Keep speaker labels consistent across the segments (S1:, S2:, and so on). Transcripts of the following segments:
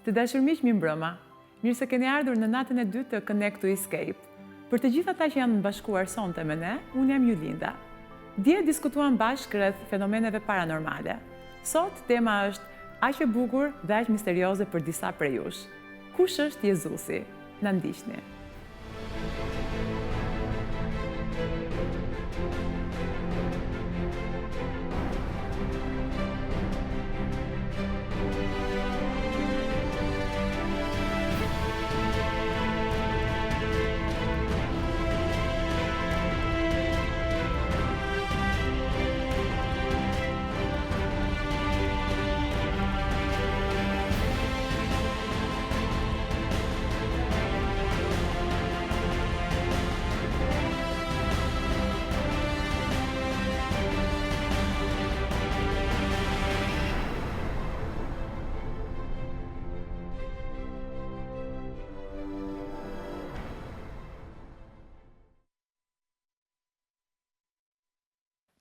S1: Të dashur miq, mirëmbrëma. Mirë se keni ardhur në natën e dytë të Connect to Escape. Për të gjithë ata që janë bashkuar sonte me ne, unë jam Julinda. Dje diskutuam bashkë rreth fenomeneve paranormale. Sot tema është aq e bukur dhe aq misterioze për disa prej jush. Kush është Jezusi? Na ndiqni.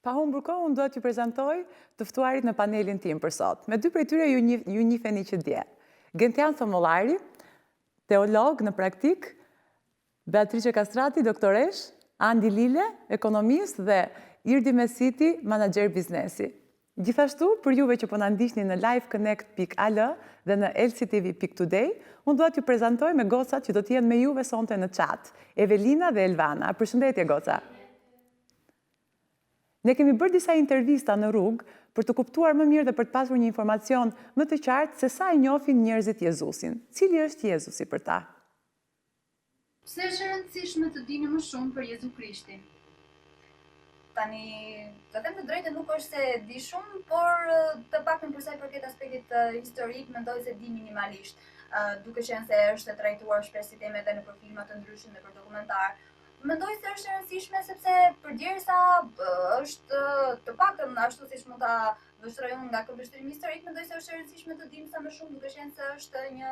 S1: Pa humbur kohë, unë do t'ju prezantoj të ftuarit në panelin tim për sot. Me dy prej tyre ju njiheni që dje. Gentian Thomollari, teolog në praktik, Beatrice Kastrati, doktoresh, Andi Lile, ekonomist dhe Irdi Mesiti, menaxher biznesi. Gjithashtu, për juve që po na ndiqni në liveconnect.al dhe në lctv.today, unë do t'ju prezantoj me gocat që do t'jenë me juve sonte në chat, Evelina dhe Elvana. Përshëndetje goca. Ne kemi bërë disa intervista në rrugë për të kuptuar më mirë dhe për të pasur një informacion më të qartë se sa e njohin njerëzit Jezusin. Cili është Jezusi për ta?
S2: Pse është e rëndësishme të dini më shumë për Jezu Krishtin?
S3: Tani, të them të drejtën, nuk është se di shumë, por të paktën për sa i përket aspektit historik, mendoj se di minimalisht, duke qenë se është trajtuar shpesh si temë edhe nëpër filma të ndryshme dhe për dokumentar. Mendoj se është e rëndësishme sepse përderisa është të paktën ashtu siç mund ta vështroj unë nga këmbështrimi historik, mendoj se është e rëndësishme të dimë sa më shumë, duke qenë se është një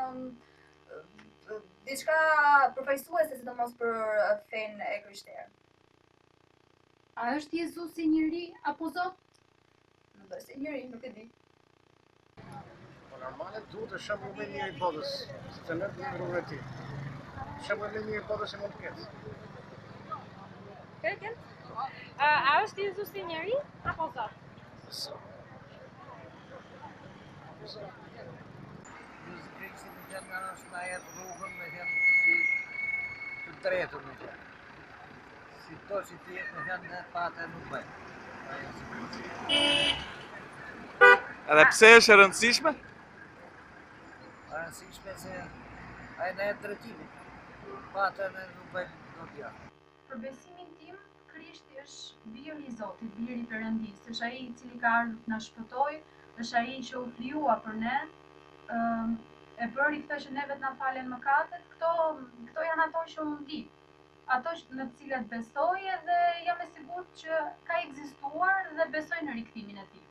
S3: diçka përfaqësuese sidomos për fenë e krishterë.
S2: A është Jezusi njeri apo Zot?
S3: Mendoj se njeri, nuk e di.
S4: Normale duhet të shembull një hipotezë, se të lëmë në rrugën e tij. Shembull një hipotezë mund të ketë.
S5: A është Jezusi njeri apo Zot?
S4: Zot.
S6: Jezus Krishti në gjendë është na jetë rrugën me hënë si të drejtën në gjendë. Si to që ti jetë në hënë dhe pate nuk bëjë.
S7: Edhe pse është e rëndësishme?
S6: E rëndësishme se ai na jetë drejtimi. Pate në nuk bëjë do t'ja.
S2: Për besimin tim, Krishti është biri i Zotit, biri i Perëndisë, është ai i cili ka ardhur të na shpëtojë, është ai që u krijua për ne, e bëri këtë që neve të na falen mëkatet. Këto janë ato që unë di, ato në të cilat besoj dhe jam e sigurt që ka ekzistuar dhe besoj në rikthimin e tij.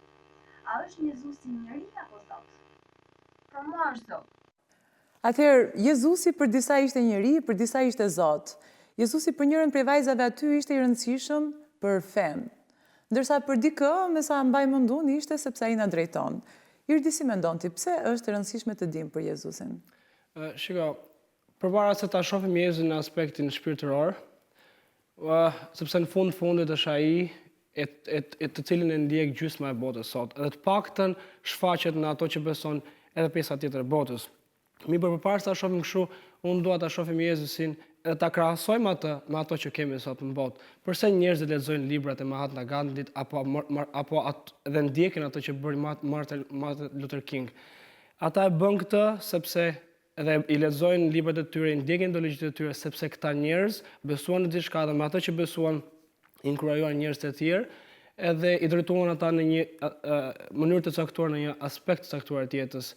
S3: A është Jezusi njeri apo Zot?
S2: Për mua është Zot.
S1: Atëherë, Jezusi për disa ishte njeri, për disa ishte Zot. Jezusi për njërën prej vajzave aty ishte i rëndësishëm për fenë. Ndërsa për dikë, me sa mbaj mendun, ishte sepse ai na drejton. Irdi, si mendon ti, pse është e rëndësishme të dimë për Jezusin?
S8: Shiko, përpara se ta shohim Jezusin në aspektin shpirtëror, sepse në fundit është ai të cilin e ndjek gjysma e botës sot, edhe të paktën shfaqet në ato që beson edhe pjesa tjetër e botës. Mirë, përpara se ta shohim kështu, unë dua ta shohim Jezusin edhe ta krahasojmë atë me ato që kemi sot në botë. Përse njerëzit lexojnë librat e Mahatma Gandhit apo dhe ndjekin ato që bëri Martin Luther King. Ata e bën këtë sepse edhe i lexojnë librat e tyre, i ndjekin ideologjitë e tyre sepse këta njerëz besuan në diçka dhe me ato që besuan inkurajuan njerëz të tjerë edhe i drejtuan ata në një mënyrë të caktuar, në një aspekt të caktuar të jetës.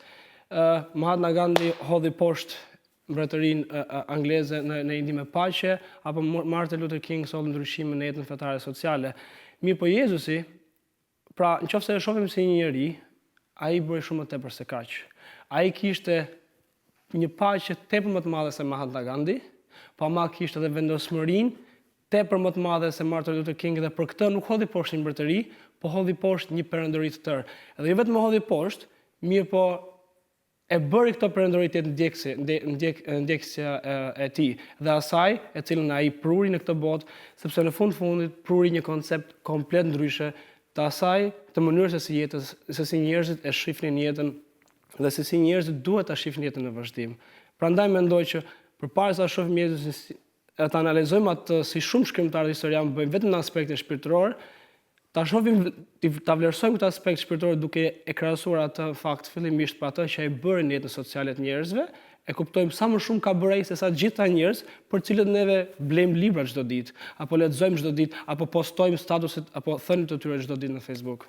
S8: Mahatma Gandhi hodhi poshtë mbretërinë angleze në indi me paqe, apo Martin Luther King solli ndryshime në jetën fetare sociale. Mirë, po Jezusi, pra nëse e shohim si një njeri, ai bëri shumë më tepër se kaq. Ai kishte një paqe tepër më të madhe se Mahatma Gandhi, po ama kishte edhe vendosmërinë tepër më të madhe se Martin Luther King dhe për këtë nuk hodhi poshtë një mbretëri, po hodhi poshtë një perëndëri të tërë. Edhe jo vetëm hodhi poshtë, mirë po e bëri këtë perëndoritet ndjekësja e tij dhe asaj e cilën ai pruri në këtë botë, sepse në fundit pruri një koncept komplet ndryshe të asaj të mënyrës se si njerëzit e shifnin jetën dhe se si njerëzit duhet ta shifnin jetën në vazhdim. Prandaj mendoj që përpara sa shohim Jezusin, ta analizojmë atë si shumë shkrimtarë historianë bëjnë vetëm në aspektin shpirtëror, ta shohim, ta vlerësojmë këtë aspekt shpirtëror duke e krahasuar atë fakt fillimisht për atë që ai bëri në jetën sociale të njerëzve, e kuptojmë sa më shumë ka bërë ai se sa gjitha njerëz për cilët neve blejmë libra çdo ditë, apo lexojmë çdo ditë, apo postojmë statuset apo thënit të tyre çdo ditë në Facebook.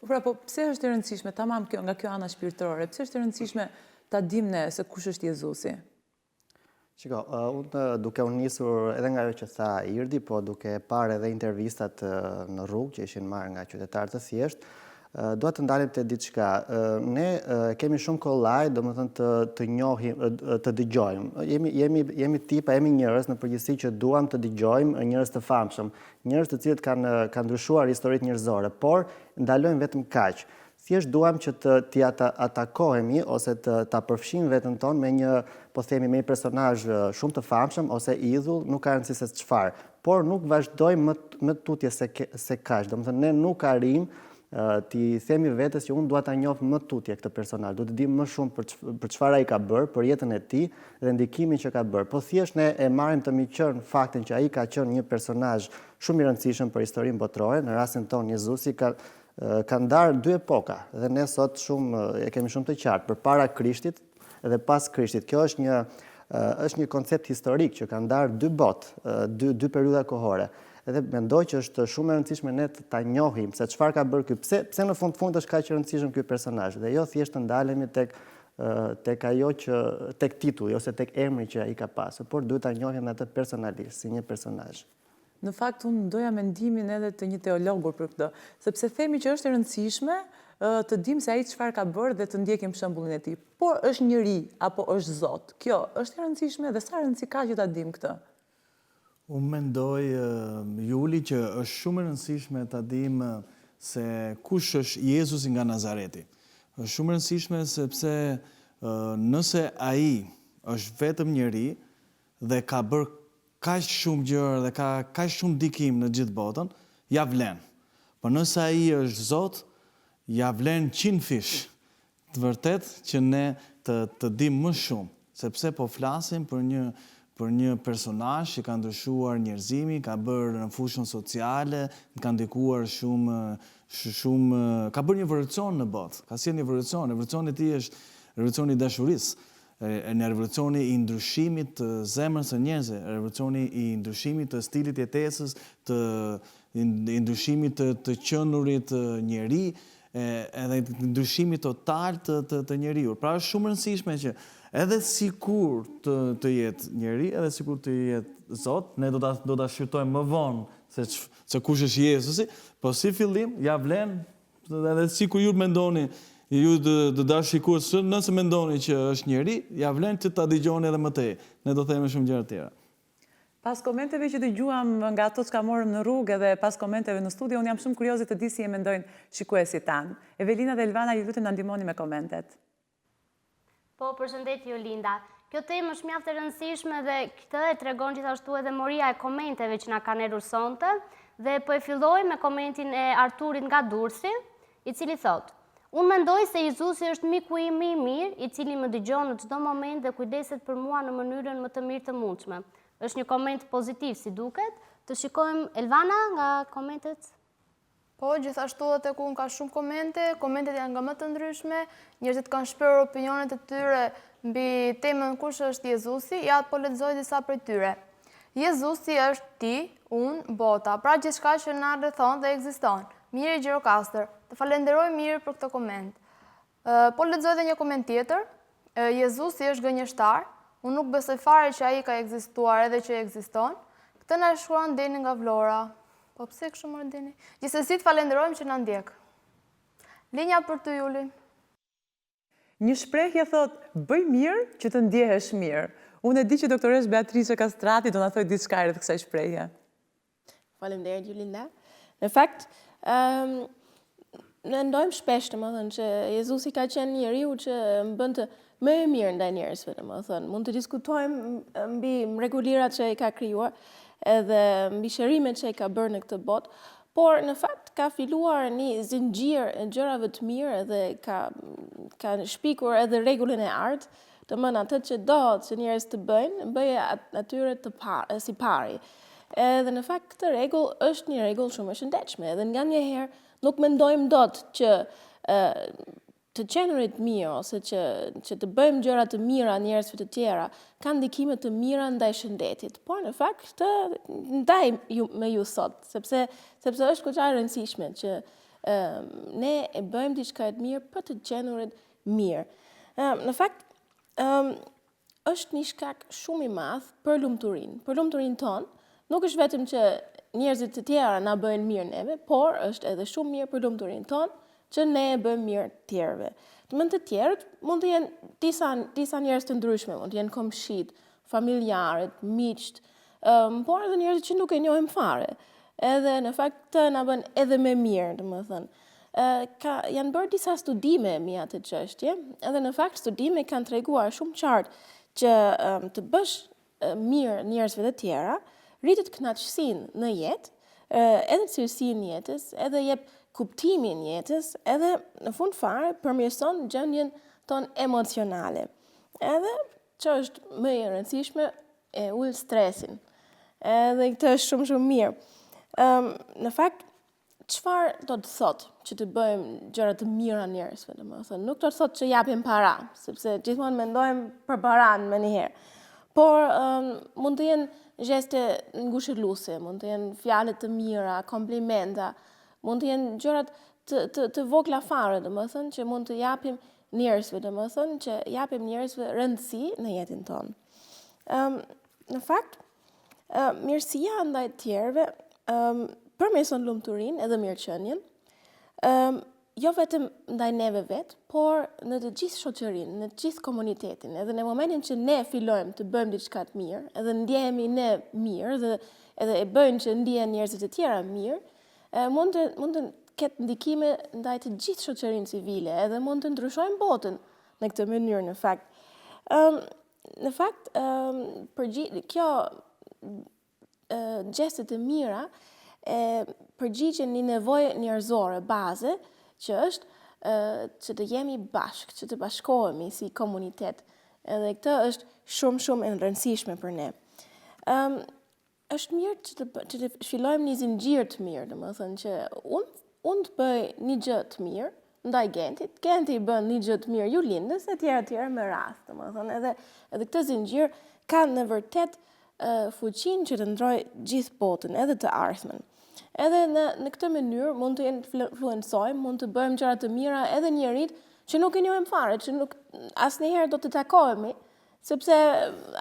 S1: Po pse është e rëndësishme, tamam nga kjo ana shpirtërore, pse është e rëndësishme ta dimë ne se kush është Jezusi?
S9: Shiko, unë duke unë nisur edhe nga ajo që tha Irdi, po duke parë edhe intervistat në rrugë që ishin marrë nga qytetarë të thjeshtë, duhet të ndalim të diçka. Ne kemi shumë kollaj, domethënë të njohim, të dëgjojmë. Jemi tipa, jemi njerëz në përgjithësi që duam të dëgjojmë njerëz të famshëm, njerëz të cilët kanë ndryshuar historitë njerëzore, por ndalojmë vetëm kaq. Thjesht duam që t'i atakohemi ose ta përfshijmë veten tonë me një personazh shumë të famshëm ose idhull, nuk ka rëndësi se çfarë, por nuk vazhdojmë më tutje se kaq. Domethënë ne nuk arrim ti themi vetes që unë dua ta njoh më tutje këtë personazh, duhet të di më shumë për çfarë ai ka bërë, për jetën e tij dhe ndikimin që ka bërë. Po thjesht ne e marrim të miqën faktin që ai ka qenë një personazh shumë i rëndësishëm për historinë botërore, në rastin tonë Jezusi ka ndarë dy epoka dhe ne sot e kemi shumë të qartë, përpara Krishtit dhe pas Krishtit. Kjo është një koncept historik që ka ndarë dy botë, dy periudha kohore. Edhe mendoj që është shumë e rëndësishme ne ta njohim se çfarë ka bërë ky, pse në fund është kaq i rëndësishëm ky personazh dhe jo thjesht të ndalemi tek ajo që tek titulli ose tek emri që ai ka pasur, por duhet ta njohim atë personalisht si një personazh.
S1: Në fakt, unë doja mendimin edhe të një teologur për këtë, sepse themi që është e rëndësishme të dim se ai çfarë ka bërë dhe të ndjekim shembullin e tij. Por është njeri apo është Zot? Kjo është e rëndësishme dhe sa rëndësi ka që ta dim këtë?
S10: Unë mendoj, Juli, që është shumë e rëndësishme ta dim se kush është Jezusi nga Nazareti. Është shumë e rëndësishme sepse nëse ai është vetëm njeri dhe ka bërë kaq shumë gjëra dhe ka kaq shumë ndikim në gjithë botën, ja vlen. Por nëse ai është Zot, ja vlen 100 fish. Të vërtet që ne të dim më shumë, sepse po flasim për një personazh që ka ndryshuar njerëzimin, ka bërë në fushën sociale, ka ndikuar shumë, ka bërë një evolucion në botë, ka sjellë një evolucion. Evolucioni i tij është revolucioni i dashurisë. Në revolucioni i ndryshimit të zemrës së njerëzve, revolucioni i ndryshimit të stilit jetesës, i ndryshimit të qenurit njeri, edhe ndryshimit total të njeriu. Pra është shumë rëndësishme që edhe sikur të jetë njeri, edhe sikur të jetë Zot, ne do ta shqyrtojmë më vonë se kush është Jezusi, po si fillim ja vlen, edhe sikur ju mendoni ju të dashikues, nëse mendoni që është njeri, ja vlen që ta dëgjoni edhe më tej. Ne do themi shumë gjëra të tjera.
S1: Pas komenteve që dëgjuam nga ato që morëm në rrugë dhe pas komenteve në studio, unë jam shumë kurioze të di si e mendojnë shikuesit tanë. Evelina dhe Elvana, ju lutem na ndihmoni me komentet.
S11: Po, përshëndetje Jolinda. Kjo temë është mjaft e rëndësishme dhe këtë e tregon gjithashtu edhe moria e komenteve që na kanë erur sonte, dhe po e filloj me komentin e Arturit nga Durrësi, i cili thotë: unë mendoj se Jezusi është miku im i mirë, i cili më dëgjon në çdo moment dhe kujdeset për mua në mënyrën më të mirë të mundshme. Është një koment pozitiv si duket. Të shikojmë Elvana nga komentet.
S12: Po, gjithashtu edhe tek unë ka shumë komentet janë nga më të ndryshme, njerëzit kanë shprehur opinionet e tyre mbi temën kush është Jezusi, ja po lexoj disa prej tyre. Jezusi është ti, unë, bota, pra gjithçka që na rrethon dhe ekziston. Miri Gjirokastër, të falenderoj mirë për këtë koment. Po lexoj edhe një koment tjetër. Jezusi është gënjeshtar, unë nuk besoj fare që ai ka ekzistuar edhe që ekziston. Këtë na shkruan Deni nga Vlora. Po pse kështu më Deni? Gjithsesi të falenderojmë që na ndjek. Linja për ty, Juli.
S1: Një shprehje thot, bëj mirë që të ndjehesh mirë. Unë e di që doktoresh Beatrice Kastrati do na thojë diçka rreth kësaj shprehje.
S13: Faleminderit, Julinda. Në fakt, Ne ndojmë shpesh, domethënë, që Jezusi ka qenë njeriu që më bënte më e mirë ndaj njerëzve, domethënë. Mund të diskutojmë mbi mrekullirat që i ka krijuar edhe mbi shërimet që i ka bërë në këtë botë, por në fakt ka filluar një zinxhir e gjërave të mirë dhe ka shpikur edhe rregullin e artë, domethënë atë që do që njerëz të bëjnë, bëje atyre si pari. Edhe në fakt këtë rregull është një rregull shumë e shëndetshme, edhe nganjëherë nuk mendojmë dot që të qenurit mirë ose që të bëjmë gjëra të mira njerëzve të tjera kanë ndikime të mira ndaj shëndetit. Por në fakt këtë ndaj me ju sot, sepse është goxha e rëndësishme që ne e bëjmë diçka të mirë për të qenurit mirë. Në fakt është një shkak shumë i madh për lumturinë tonë. Nuk është vetëm që njerëzit të tjera na bëjnë mirë neve, por është edhe shumë mirë për lumturinë tonë që ne e bëjmë mirë tjerëve. Të tjerët mund të jenë disa njerëz të ndryshme, mund të jenë komshit, familjarët, miqt, por edhe njerëzit që nuk e njohim fare. Edhe në fakt të na bën edhe më mirë, domethënë. Janë bërë disa studime mbi atë çështje, edhe në fakt studime kanë treguar shumë qartë që të bësh mirë njerëzve të tjera rritet kënaqësinë në jetë, edhe cilësinë jetës, edhe jep kuptimin jetës, edhe në fund fare përmirëson gjendjen tonë emocionale. Edhe që është më e rëndësishme e ul stresin. Edhe këtë është shumë mirë. Në fakt, çfarë do të thotë që të bëjmë gjëra të mira njerëzve, domethënë, nuk do të thotë që japim para, sepse gjithmonë mendojmë për paran më njëherë. Por mund të jenë gjeste ngushëlluese, mund të jenë fjalë të mira, komplimenta, mund të jenë gjërat të vogla fare, domethënë, që mund të japim njerëzve, domethënë, që japim njerëzve rëndësi në jetën tonë. Në fakt, mirësia ndaj të tjerëve përmirëson lumturinë edhe mirëqenien, jo vetëm ndaj neve vetë, por në të gjithë shoqërinë, në të gjithë komunitetin, edhe në momentin që ne fillojmë të bëjmë diçka të mirë, edhe ndjehemi ne mirë, edhe e bëjnë që ndihen njerëzit e tjera mirë, mund të ketë ndikime ndaj të gjithë shoqërinë civile, edhe mund të ndryshojmë botën në këtë mënyrë në fakt. Në fakt, kjo gjestet e mira përgjigjen një nevojë njerëzore baze, që është që të jemi bashkë, që të bashkohemi si komunitet. Edhe këtë është shumë e rëndësishme për ne. Është mirë që të fillojmë një zinxhir të mirë, domethënë që unë të bëj një gjë të mirë ndaj Gentit, Genti bën një gjë të mirë ju lindës, e tjera me rast, domethënë edhe këtë zinxhir ka në vërtet fuqinë që të ndrojë gjithë botën, edhe të ardhmen. Edhe në këtë mënyrë mund të influencojmë, mund të bëjmë gjëra të mira edhe njerit që nuk e njohim fare, që nuk asnjëherë do të takohemi, sepse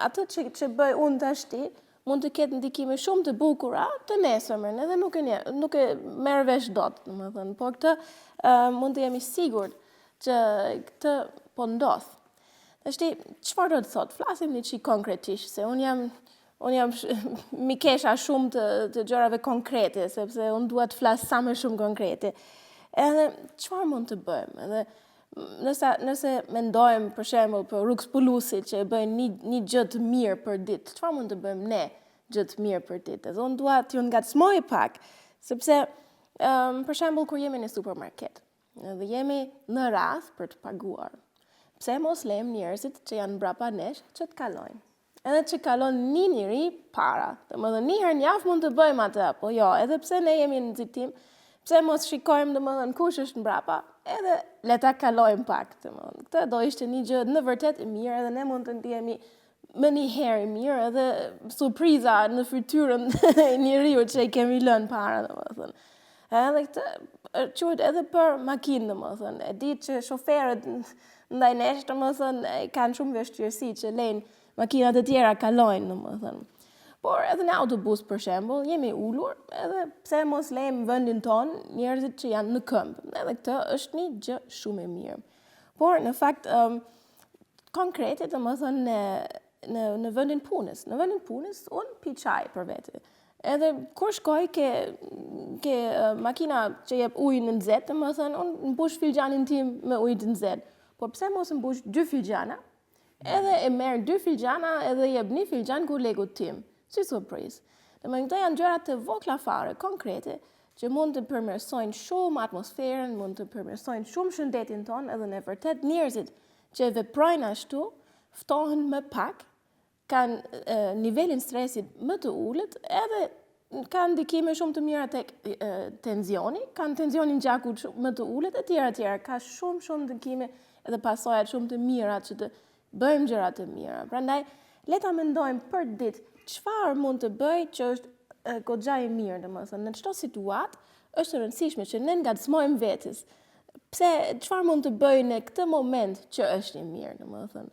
S13: atë që bëj unë tashti mund të ketë ndikime shumë të bukura të nesërmen, edhe nuk e merr vesh dot, domethënë, por këtë mund të jemi sigurt që këtë po ndodh. Tashti, çfarë do të thotë? Flasim një çik konkretisht, se unë jam mikesha shumë të gjërave konkrete, sepse unë dua të flas sa më shumë konkrete. Edhe çfarë mund të bëjmë? Edhe nëse mendojmë për shembull për rrugspulusit që bëjnë një gjë të mirë për ditë, çfarë mund të bëjmë ne gjë të mirë për ditë? Edhe unë dua t'ju ngacmoj pak, sepse për shembull kur jemi në supermarket, edhe jemi në rast për të paguar. Pse mos lejmë njerëzit që janë mbrapa nesh që të kalojnë? Edhe që kalon një njëri para. Domethënë një herë në javë mund të bëjmë atë, apo jo, edhe pse ne jemi në nxitim, pse mos shikojmë domethënë kush është mbrapa, edhe le ta kalojmë pak, domethënë. Këtë do ishte një gjë në vërtet e mirë, edhe ne mund të ndihemi më një herë mirë, edhe surpriza në fytyrën e njeriu që i kemi lënë para, domethënë. Edhe këtë quhet edhe për makinë, domethënë. E di që shoferët ndaj nesh, domethënë, kanë shumë vështirësi që lejnë makinat e tjera kalojnë, domethënë. Por edhe në autobus, për shembull, jemi ulur, edhe pse mos lejmë vendin ton njerëzit që janë në këmbë. Edhe këtë është një gjë shumë e mirë. Por në fakt konkrete, domethënë në vendin punës. Në vendin punës unë pi çaj për vete. Edhe kur shkoj ke makina që jep ujë në nxehtë, domethënë unë mbush filxhanin tim me ujë të nxehtë. Po pse mos mbush 2 filxhana? Edhe e merr 2 filxhana edhe jep 1 filxhan kolegut tim. Si surprizë. Domethënë këto janë gjëra të vogla fare, konkrete, që mund të përmirësojnë shumë atmosferën, mund të përmirësojnë shumë shëndetin tonë, edhe në vërtet njerëzit që veprojnë ashtu ftohen më pak, kanë nivelin stresit më të ulët, edhe kanë ndikime shumë të mira tek tensioni, kanë tensionin gjakut më të ulët, e tjera, ka shumë ndikime edhe pasojat shumë të mira që të bëjmë gjëra të mira. Prandaj, le ta mendojmë për ditë çfarë mund të bëj që është goxha e mirë, domethënë në çdo situatë është e rëndësishme që ne ngacmojmë vetes. Pse çfarë mund të bëj në këtë moment që është i mirë, domethënë.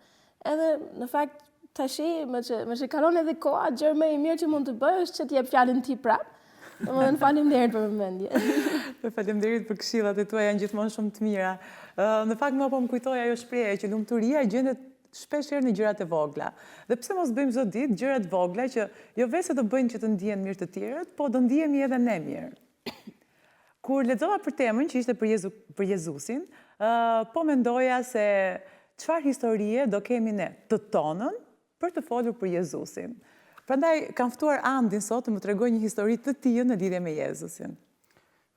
S13: Edhe në fakt tashi me që kalon edhe koha, gjë më e mirë që mund të bëj është që të jep fjalën ti prap. Domethënë faleminderit për vëmendje.
S1: Faleminderit për këshillat e tua, janë gjithmonë shumë të mira. Në fakt më po më kujtoi ajo shprehje që lumturia gjendet shpesh herë në gjërat e vogla. Dhe pse mos bëjmë çdo ditë gjërat vogla që jo vetëm do bëjnë që të ndihen mirë të tjerët, po do ndihemi edhe ne mirë. Kur lexova për temën që ishte për Jezusin, po mendoja se çfarë historie do kemi ne të tonën për të folur për Jezusin. Prandaj kam ftuar Andin sot të më tregojë një histori të tillë në lidhje me Jezusin.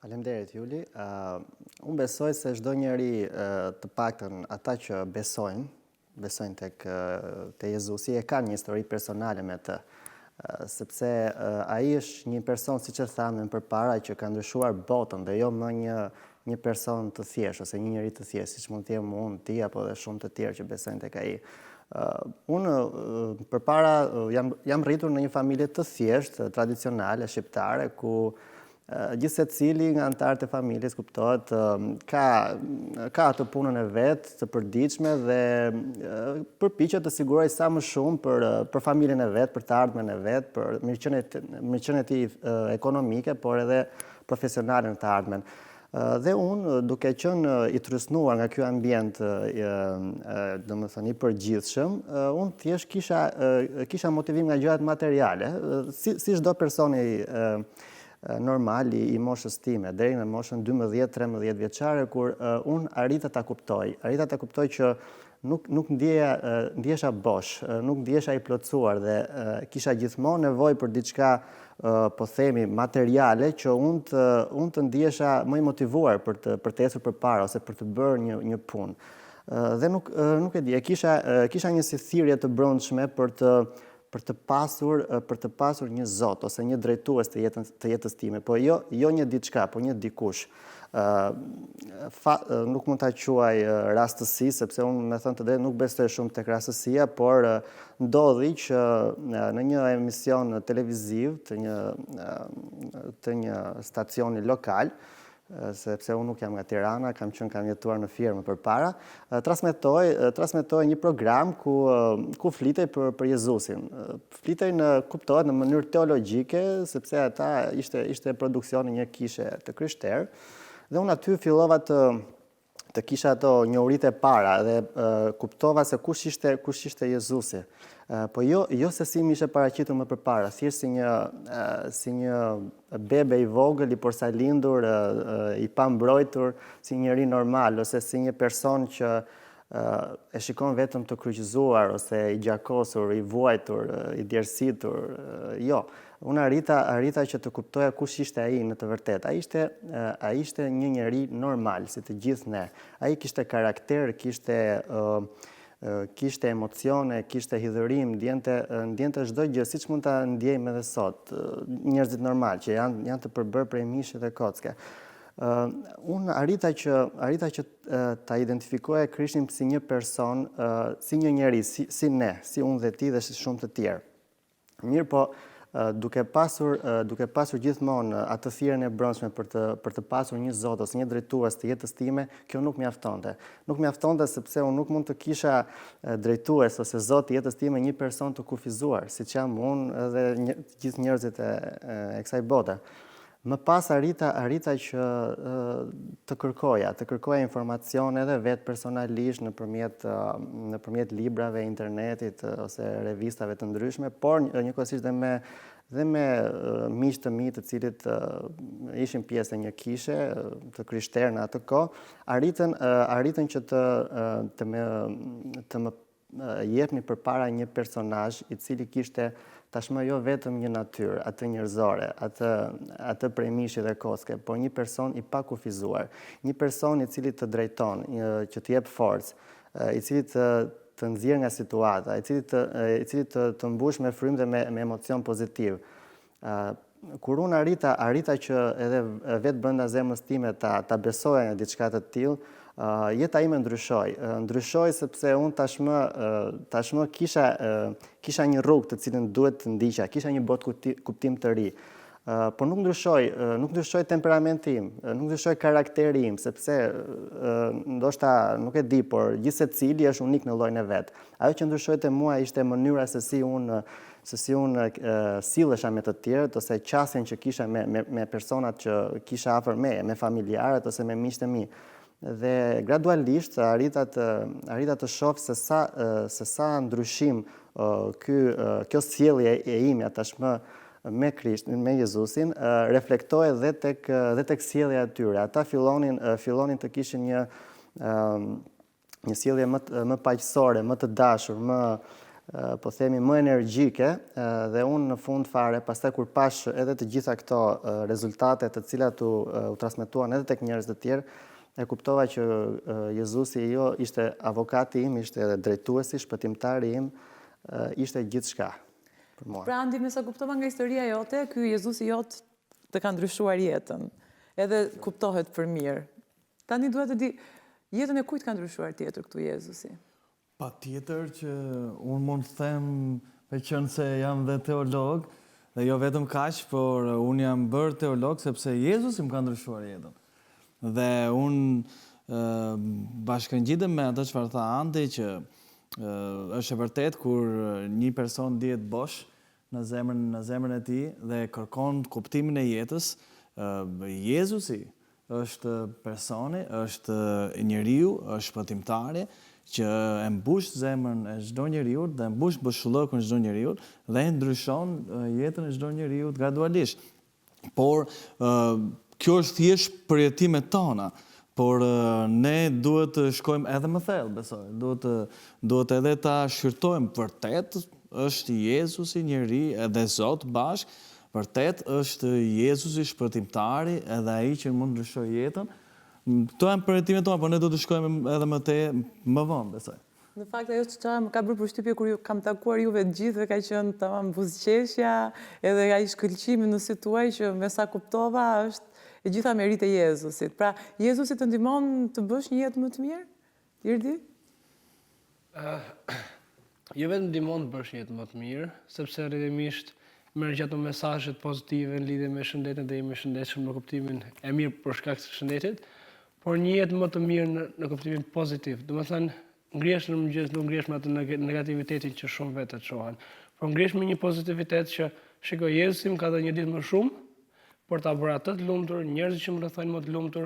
S9: Faleminderit Juli. Unë besoj se çdo njeri, të paktën ata që besojnë tek Jezusi, e kanë një histori personale me të. Sepse ai është një person, siç e thamë përpara, që ka ndryshuar botën dhe jo më një person të thjeshtë ose një njeri të thjeshtë, siç mund të jem unë, ti apo dhe shumë të tjerë që besojnë tek ai. Unë përpara jam rritur në një familje të thjeshtë, tradicionale, shqiptare, ku gjithë se cili nga anëtarët e familjes kuptohet ka atë punën e vetë të përditshme dhe përpiqet të siguroj sa më shumë për familjen e vetë, për të ardhmen e vetë, për mirëqenien e tij ekonomike, por edhe profesionale në të ardhmen. Dhe unë, duke qenë i trysnuar nga ky ambient, domethënë i përgjithshëm, unë thjesht kisha motivim nga gjërat materiale, si çdo personi normal i moshës time, deri në moshën 12-13 vjeçare, kur unë arrita ta kuptoj që nuk ndjesha bosh, nuk ndjesha i plotësuar dhe kisha gjithmonë nevojë për diçka, po themi, materiale, që unë të ndjesha më i motivuar për të ecur përpara ose për të bërë një punë. Dhe nuk e di, kisha një si thirrje të brendshme për të pasur një Zot ose një drejtues të jetës time, po jo një diçka, po një dikush. Nuk mund ta quaj rastësi, sepse unë me thënë të drejtë nuk besoj shumë tek rastësia, por ndodhi që në një emision televiziv të një stacioni lokal, sepse unë nuk jam nga Tirana, kam jetuar në firmë përpara, transmetoi një program ku flitej për Jezusin. Flitej kuptohet në mënyrë teologjike, sepse ata ishte produksioni një kishe të krishterë, dhe unë aty fillova të kisha ato njohuritë e para dhe kuptova se kush ishte Jezusi. Po jo se si më ishte paraqitur më përpara, thjesht si një bebe i vogël, i porsalindur, i pambrojtur, si njeri normal, ose si një person që e shikon vetëm të kryqëzuar, ose i gjakosur, i vuajtur, i djersitur. Jo, unë arrita që të kuptoja kush ishte ai në të vërtetë. Ai ishte një njeri normal, si të gjithë ne. Ai kishte karakter, kishte emocione, kishte hidhërim, ndjente çdo gjë, siç mund ta ndjejmë edhe sot, njerëzit normal që janë të përbërë prej mishi dhe kocke. Unë arrita që ta identifikoja Krishtin si një person, si një njeri, si ne, si unë dhe ti dhe si shumë të tjerë. Mirë po, duke pasur gjithmonë atë thirrjen e brendshme për të pasur një Zot ose një drejtues të jetës time, kjo nuk mjaftonte. Nuk mjaftonte sepse unë nuk mund të kisha drejtues ose Zot të jetës time një person të kufizuar, siç jam unë edhe gjithë njerëzit e kësaj bote. Më pas arrita që të kërkoja informacion edhe vetë personalisht nëpërmjet librave, internetit ose revistave të ndryshme, por njëkohësisht dhe me miq të mi të cilit ishin pjesë e një kishe të krishterë në atë kohë, arritën që të më jepni përpara një personazh i cili kishte tashmë jo vetëm një natyrë, atë njerëzore, atë prej mishi dhe koske, por një person i pakufizuar, një person i cili të drejton, që të jep forcë, i cili të nxjerr nga situata, i cili të mbush me frymë dhe me emocion pozitiv. Kur unë arrita që edhe vetë brenda zemrës time ta besoja në diçka të tillë, jeta ime ndryshoi sepse unë tashmë kisha një rrugë të cilën duhet të ndiqja, kisha një botë kuptim të ri. Por nuk ndryshoi temperamenti im, nuk ndryshoi karakteri im, sepse ndoshta nuk e di, por gjithë secili është unik në llojin e vet. Ajo që ndryshoi te mua ishte mënyra se si unë sillesha me të tjerët ose qasjen që kisha me personat që kisha afër meje, me familjarët ose me miqtë e mi. Dhe gradualisht arrita të shoh se sa ndryshim kjo sjellje e imja tashmë me Krishtin, me Jezusin, reflektohej dhe tek sjellja e tyre. Ata fillonin të kishin një sjellje më paqësore, më të dashur, po themi më energjike, dhe unë në fund fare, pastaj kur pash edhe të gjitha këto rezultate të cilat u transmetuan edhe tek njerëz të tjerë, e kuptova që Jezusi jo ishte avokati im, ishte edhe drejtuesi, shpëtimtari im, ishte gjithçka për mua.
S1: Pra, Andi, me sa kuptova nga historia jote, ky Jezusi jot të ka ndryshuar jetën, edhe kuptohet për mirë. Tani duhet të di, jetën e kujt ka ndryshuar tjetër këtu Jezusi?
S10: Patjetër që unë mund të them, veçanse jam dhe teolog, dhe jo vetëm kaq, por unë jam bërë teolog sepse Jezusi më ka ndryshuar jetën. Dhe unë bashkëngjitem me atë çfarë tha Andi, që është e vërtet kur një person dihet bosh në zemrën e tij dhe kërkon kuptimin e jetës, Jezusi është personi, është njeriu, është shpëtimtari që e mbush zemrën e çdo njeriu dhe e mbush bëshullëkun e çdo njeriu dhe ndryshon jetën e çdo njeriu gradualisht. Por kjo është thjesht përjetimet tona, por ne duhet të shkojmë edhe më thellë, besoj. Duhet edhe ta shqyrtojmë vërtet është Jezusi njeri edhe Zot bashk, vërtet është Jezusi shpëtimtari edhe ai që mund të ndryshojë jetën. Këto janë përjetimet tona, por ne duhet të shkojmë edhe më vonë, besoj.
S1: Në fakt, ajo që më ka bërë përshtypje kur kam takuar juve të gjithë dhe ka qenë tamam buzëqeshja, edhe ai shkëlqimi në si tuaj që me sa kuptova është e gjitha merit e Jezusit. Pra, Jezusit të ndihmon të bësh një jetë më të mirë? Irdi?
S8: Jo vetëm ndihmon të bësh një jetë më të mirë, sepse rrjedhimisht merr gjato mesazhet pozitive në lidhje me shëndetin dhe jemi shëndetshëm në kuptimin e mirë për shkak të shëndetit, por një jetë më të mirë në kuptimin pozitiv. Domethënë, ngrihesh në mëngjes, nuk ngrihesh me atë negativitetin që shumë vetë çohen, por ngrihesh me një pozitivitet që shikoj Jezusi më ka dhënë një ditë më shumë për ta bërë atë të lumtur, njerëzit që më rrethojnë më të lumtur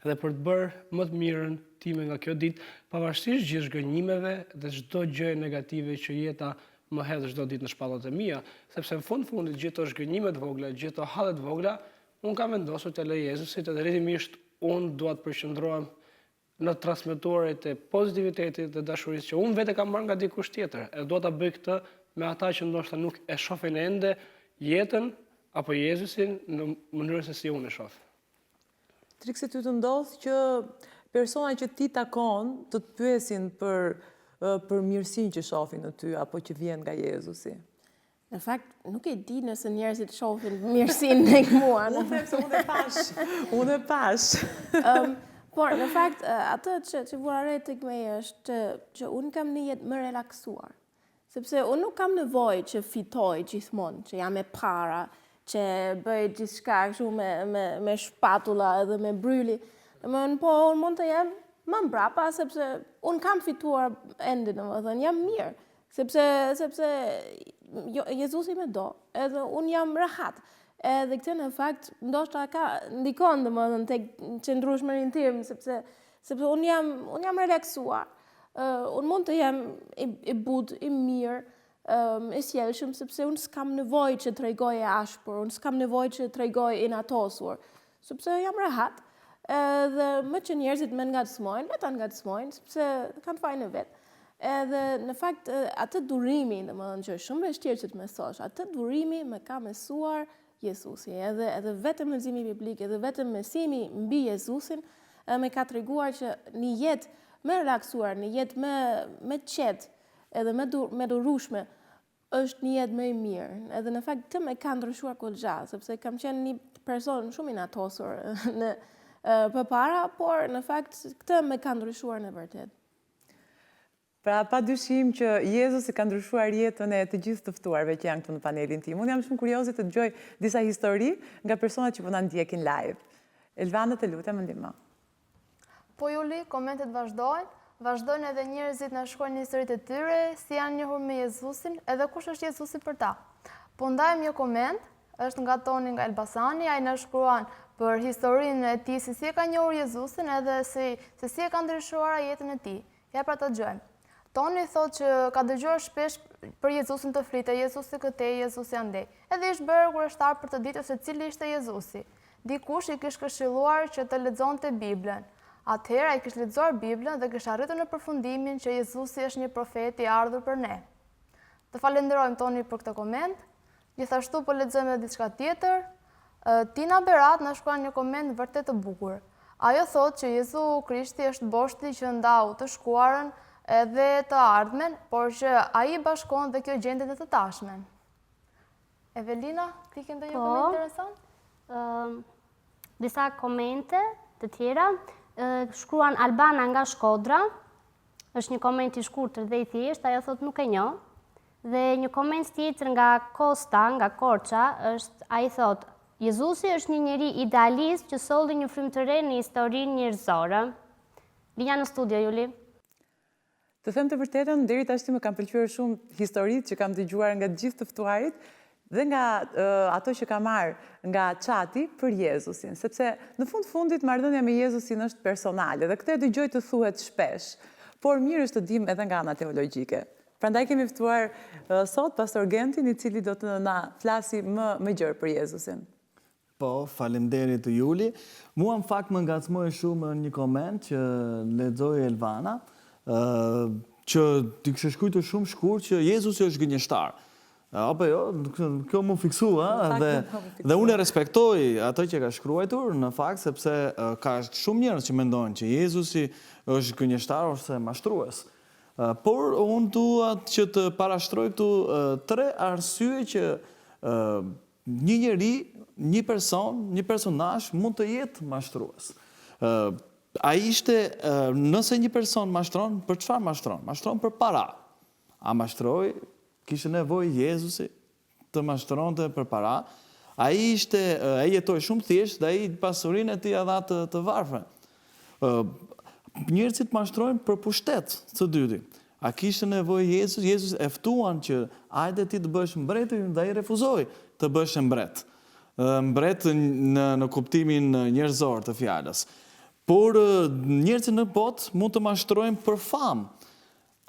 S8: dhe për të bërë më të mirën time nga kjo ditë, pavarësisht gjithë zgënjimeve dhe çdo gjë negative që jeta më hedh çdo ditë në shpallat e mia, sepse në fundit gjithë ato zgënjime të vogla, gjithë ato halle të vogla, unë kam vendosur të lej Jezusit dhe rrjedhimisht unë dua të përqendrohem në transmetuarit e pozitivitetit dhe dashurisë që unë vetë kam marrë nga dikush tjetër. E dua ta bëj këtë me ata që ndoshta nuk e shohin ende jetën apo Jezusin në mënyrën se si unë e shoh.
S1: Trikse ty të ndodh që persona që ti takon të të pyesin për mirësinë që shohin në ty apo që vjen nga Jezusi?
S13: Në fakt, nuk e di nëse njerëzit shohin mirësinë tek mua.
S1: Unë them se unë e pash.
S13: Por, në fakt, atë që vura re tek meja është që unë kam një jetë më relaksuar. Sepse unë nuk kam nevojë që fitoj gjithmonë, që jam me para, që bëj gjithçka kështu me shpatula edhe me bryli. Po unë mund të jem më mbrapa, sepse unë kam fituar ende, domethënë jam mirë. Sepse Jezusi më do, edhe unë jam rehat. Edhe këtë në fakt, ndoshta ka ndikon domethënë tek qëndrueshmërinë tim, sepse unë jam relaksuar. Unë mund të jem i but, i mirë, i sjellshëm, sepse unë s'kam nevojë që t'rregoj e ashpër, unë s'kam nevojë që t'rregoj i natosur, sepse jam rehat. Edhe më që njerëzit më ngacmojnë, le ta ngacmojnë, sepse kanë fajin e vet. Edhe në fakt atë durimi, domethënë që është shumë vështirë që të mësosh, atë durimi më ka mësuar Jezusi, edhe vetëm leximi biblik, edhe vetëm mësimi mbi Jezusin më ka treguar që një jetë më relaksuar, një jetë më qetë, edhe më durueshme, është një jetë më e mirë. Edhe në fakt të më ka ndryshuar goxha, sepse kam qenë një person shumë i natosur në përpara, por në fakt këtë më ka ndryshuar në vërtet.
S1: Pra, pa dyshim që Jezusi ka ndryshuar jetën e të gjithë të ftuarve që janë këtu në panelin tim. Unë jam shumë kurioze të dëgjoj disa histori nga personat që po na ndjekin live. Elvana, të lutem, më ndihmo.
S12: Po Juli, komentet vazhdojnë edhe njerëzit na shkruajnë historitë e tyre, si janë njohur me Jezusin, edhe kush është Jezusi për ta. Po ndajmë një koment, është nga Toni nga Elbasani, ai na shkruan për historinë e tij, si e ka njohur Jezusin edhe se si e ka ndryshuar jetën e tij. Ja pra ta dëgjojmë. Toni thotë që ka dëgjuar shpesh për Jezusin të flitë, Jezusi këtej, Jezusi andej. Edhe ishte bërë kurioztar për të ditur se cili ishte Jezusi. Dikush i kishte këshilluar që të lexonte Biblën. Atëherë ai kishte lexuar Biblën dhe kishte arritur në përfundimin që Jezusi është një profet i ardhur për ne. Të falenderojmë Toni për këtë koment. Gjithashtu po lexojmë edhe diçka tjetër. Tina Berat na shkruan një koment vërtet të bukur. Ajo thotë që Jezu Krishti është boshti që ndau të shkuarën edhe të ardhmen, por që ai bashkon dhe kjo gjendje të tashmen. Evelina, ti ke ndonjë koment interesant?
S11: Disa komente të tjera. Shkruan Albana nga Shkodra, është një koment i shkurtër dhe i thjeshtë, ajo thotë nuk e njoh. Dhe një koment tjetër nga Kosta, nga Korça, ai thotë Jezusi është një njeri idealist që solli një frymë të re në historinë njerëzore. Linja në studio, Juli.
S1: Të them të vërtetën, deri tash më kanë pëlqyer shumë historitë që kam dëgjuar nga të gjithë të ftuarit dhe nga ato që kam marrë nga chati për Jezusin, sepse në fundit marrëdhënia me Jezusin është personale dhe këtë e dëgjoj të thuhet shpesh, por mirë është të dim edhe nga ana teologjike. Prandaj kemi ftuar sot Pastor Gentin, i cili do të na flasi më gjerë për Jezusin.
S10: Po, faleminderit të Juli. Mua në fakt më ngacmoi shumë një koment që lexoi Elvana, që t'i kështë shkujtë shumë shkur që Jezusi është gënjeshtar. Apo jo, kjo më fiksua, dhe unë e respektoj atë që ka shkruajtur, në fakt, sepse ka shumë njerëz që mendojnë që Jezusi është gënjeshtar ose mashtrues. Por unë dua që të parashtroj këtu 3 arsye që një njeri, një personazh mund të jetë mashtrues. A ishte, nëse një person mashtron, për çfarë mashtron? Mashtron për para. A mashtroi, kishte nevojë Jezusi të mashtronte për para. Ai jetoi shumë thjesht dhe ai pasurinë e tij ia dha të varfër. Njerëzit mashtrojnë për pushtet, së dyti. A kishte nevojë Jezus? Jezus e ftuan që hajde ti të bësh mbret dhe ai refuzoi të bësh mbret. Mbret në kuptimin njerëzor të fjalës. Por njerëzit në botë mund të mashtrojnë për famë.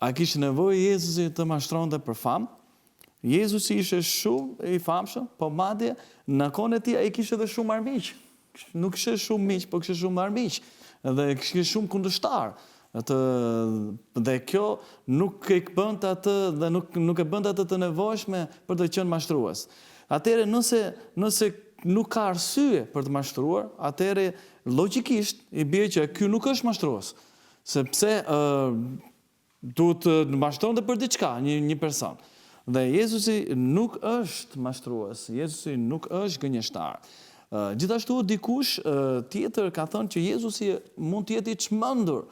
S10: A kishte nevojë Jezusi të mashtronte për famë? Jezusi ishte shumë i famshëm, po madje në kohën e tij ai kishte edhe shumë armiq. Nuk kishte shumë miq, po kishte shumë armiq. Dhe kishte shumë kundërshtar. Dhe kjo nuk e bënte atë dhe nuk e bënte atë të nevojshme për të qenë mashtrues. Atëherë nëse nuk ka arsye për të mashtruar, atëherë logjikisht i bie që ky nuk është mashtrues, sepse duhet të mashtronte për diçka një person. Dhe Jezusi nuk është mashtrues, Jezusi nuk është gënjeshtar. Gjithashtu dikush tjetër ka thënë që Jezusi mund të jetë i çmendur.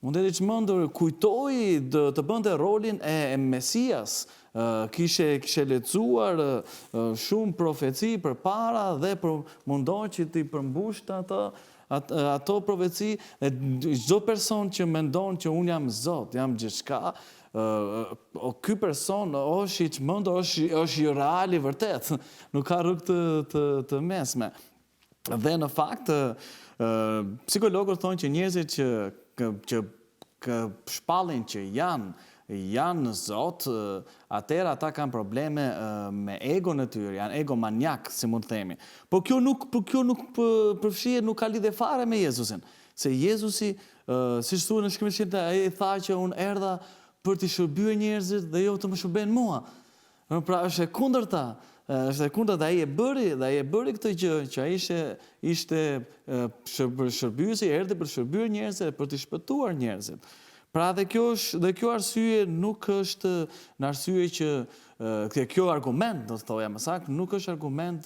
S10: Mund të jetë i çmendur, kujtoi të bënte rolin e Mesias. Kishe lexuar shumë profeci përpara dhe mundoi që t'i përmbushte
S14: ato profeci, dhe çdo person që mendon që unë jam Zot, jam gjithçka, ky person është i çmendur, është i real i vërtet, nuk ka rrugë të mesme. Dhe në fakt, psikologët thonë që njerëzit që shpallin që janë Zot, atëherë ata kanë probleme me egon e tyre, janë egomaniak, si mund të themi. Po kjo nuk përfshihet, nuk ka lidhje fare me Jezusin. Se Jezusi, siç thuhet në shkrimtin, ai tha që unë erdha për të shërbyer njerëzit dhe jo të më shërben mua. Pra është e kundërta. Është e kundërta, ai e bëri këtë gjë që ai ishte shërbyesi, erdhi për të shërbyer njerëzit dhe për të shpëtuar njerëzit. Pra dhe kjo arsye nuk është në arsye që kjo argument, do të thoja më saktë, nuk është argument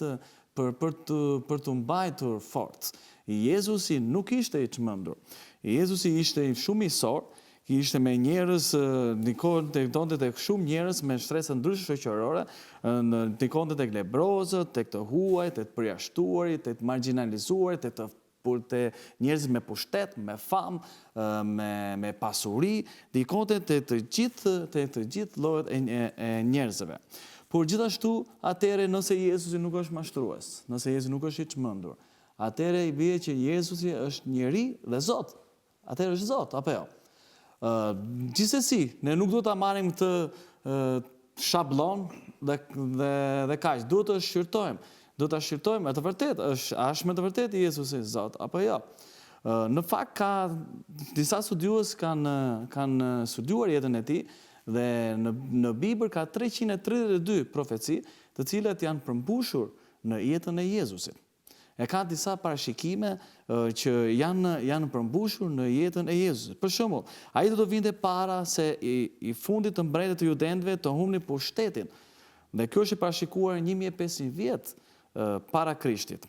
S14: për të mbajtur fort. Jezusi nuk ishte i çmendur. Jezusi ishte shumë i sorë, ishte me njerëz, ndikonte tek shumë njerëz me shtresë ndryshme shoqërore, ndikonte tek lebrozët, tek të huajt, tek të përjashtuarit, tek të marginalizuarit, te njerëz me pushtet, me famë, me pasuri, ndikonte te të gjithë llojet e njerëzve. Por gjithashtu, atëherë nëse Jezusi nuk është mashtrues, nëse Jezusi nuk është i çmendur, atëherë i bie që Jezusi është njeri dhe Zot. Atëherë është Zot, apo jo? Gjithsesi, ne nuk do ta marrim këtë shablon dhe kaq, duhet të shqyrtojmë. Do ta shqyrtojmë, të vërtet, është me të vërtet Jezusi Zot, apo jo? Në fakt ka disa studiues kanë studiuar jetën e tij dhe në Bibël ka 332 profeci, të cilat janë përmbushur në jetën e Jezusit. E ka disa parashikime që janë përmbushur në jetën e Jezusit. Për shembull, ai do të vinte para se i fundit të mbretëve të judenëve të humnin pushtetin. Dhe kjo është parashikuar 1500 vjet para Krishtit.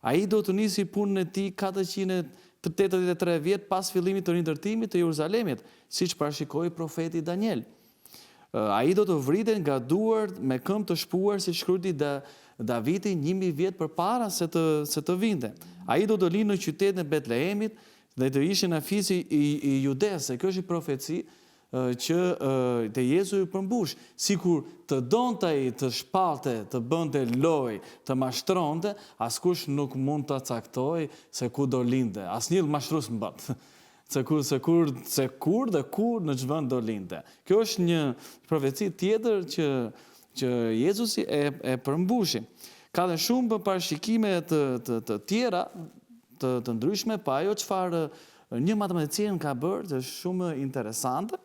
S14: Ai do të nisi punën e tij 483 vjet pas fillimit të rindërtimit të Jeruzalemit, siç parashikoi profeti Daniel. Ai do të vritet nga duart me këmbë të shpuar, siç shkruajti Davidi 1000 vjet përpara se të vinte. Ai do të linë në qytetin e Betlehemit dhe të ishte në afisi i Judes. Kjo është profeci që te Jezu i përmbush, sikur të donte ai të shpalte, të bënte lojë, të mashtronte, askush nuk mund ta caktojë se ku do lindte. Asnjë mashtrues mbet. Se kur dhe kur në ç'vend do lindte. Kjo është një profeci tjetër që Jezusi e përmbushi. Ka dhe shumë parashikime të tjera, të ndryshme, pa ajo çfarë një matematicien ka bërë, që është shumë interesante,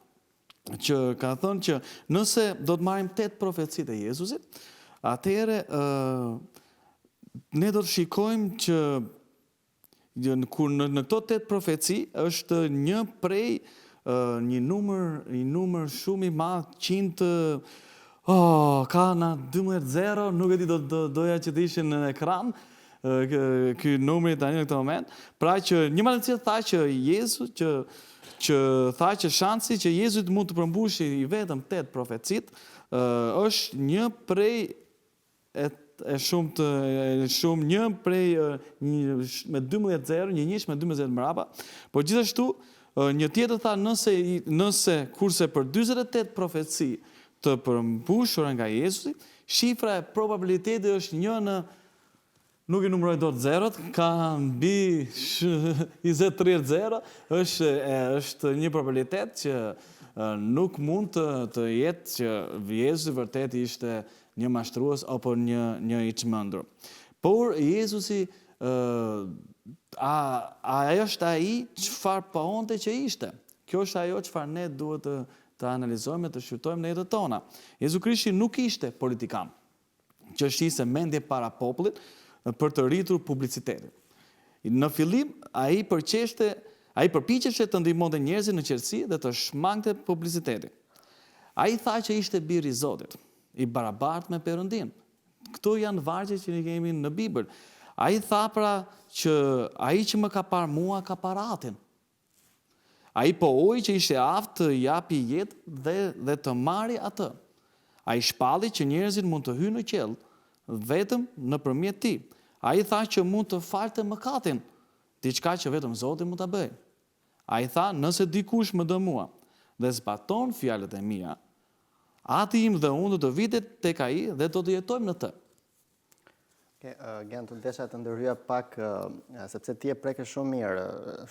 S14: që ka thënë që nëse do të marrim 8 profecitë e Jezusit, atëherë ne do të shikojmë që kur në këto 8 profeci është një prej një numër shumë i madh, 100 ka në 12-0, nuk e di doja që të ishin në ekran, ky numri tani në këtë moment. Pra që një matematicien tha që Jezu që tha që shansi që Jezu mund të përmbushë i vetëm 8 profecit është një prej një prej me 12-0, një njësh me 12 mbrapa, por gjithashtu një tjetër tha nëse kurse për 48 profeci të përmbushura nga Jezusi, shifra e probabilitetit është 1 në, nuk i numëroj dot zerot, ka mbi 20-30, është një probabilitet që nuk mund të jetë që Jezusi vërtet ishte një mashtrues apo një i çmendur. Por Jezusi ajo është ai çfarë pohonte që ishte. Kjo është ajo çfarë ne duhet të analizojmë, të shqyrtojmë në jetën tona. Jezu Krishti nuk ishte politikan, që shiste mendje para popullit për të rritur publicitetin. Në fillim, ai përpiqeshte të ndihmonte njerëzit në qetësi dhe të shmangte publicitetin. Ai tha që ishte biri i Zotit, i barabartë me Perëndin. Këto janë vargje që ne kemi në Bibël. Ai tha pra që ai që më ka parë mua ka parë Atin. Ai pohoi që ishte aftë të japi jetë dhe të marrë atë. Ai shpalli që njerëzit mund të hyjnë në qiell vetëm nëpërmjet tij. Ai tha që mund të falte mëkatin. diçka që vetëm Zoti mund ta bëj. Ai tha, nëse dikush më dë mua dhe zbaton fjalët e mia, ati im dhe unë do të vitet tek ai dhe do të jetojmë në të.
S9: Gent, desha të ndërhyja pak, sepse ti e preke shumë mirë,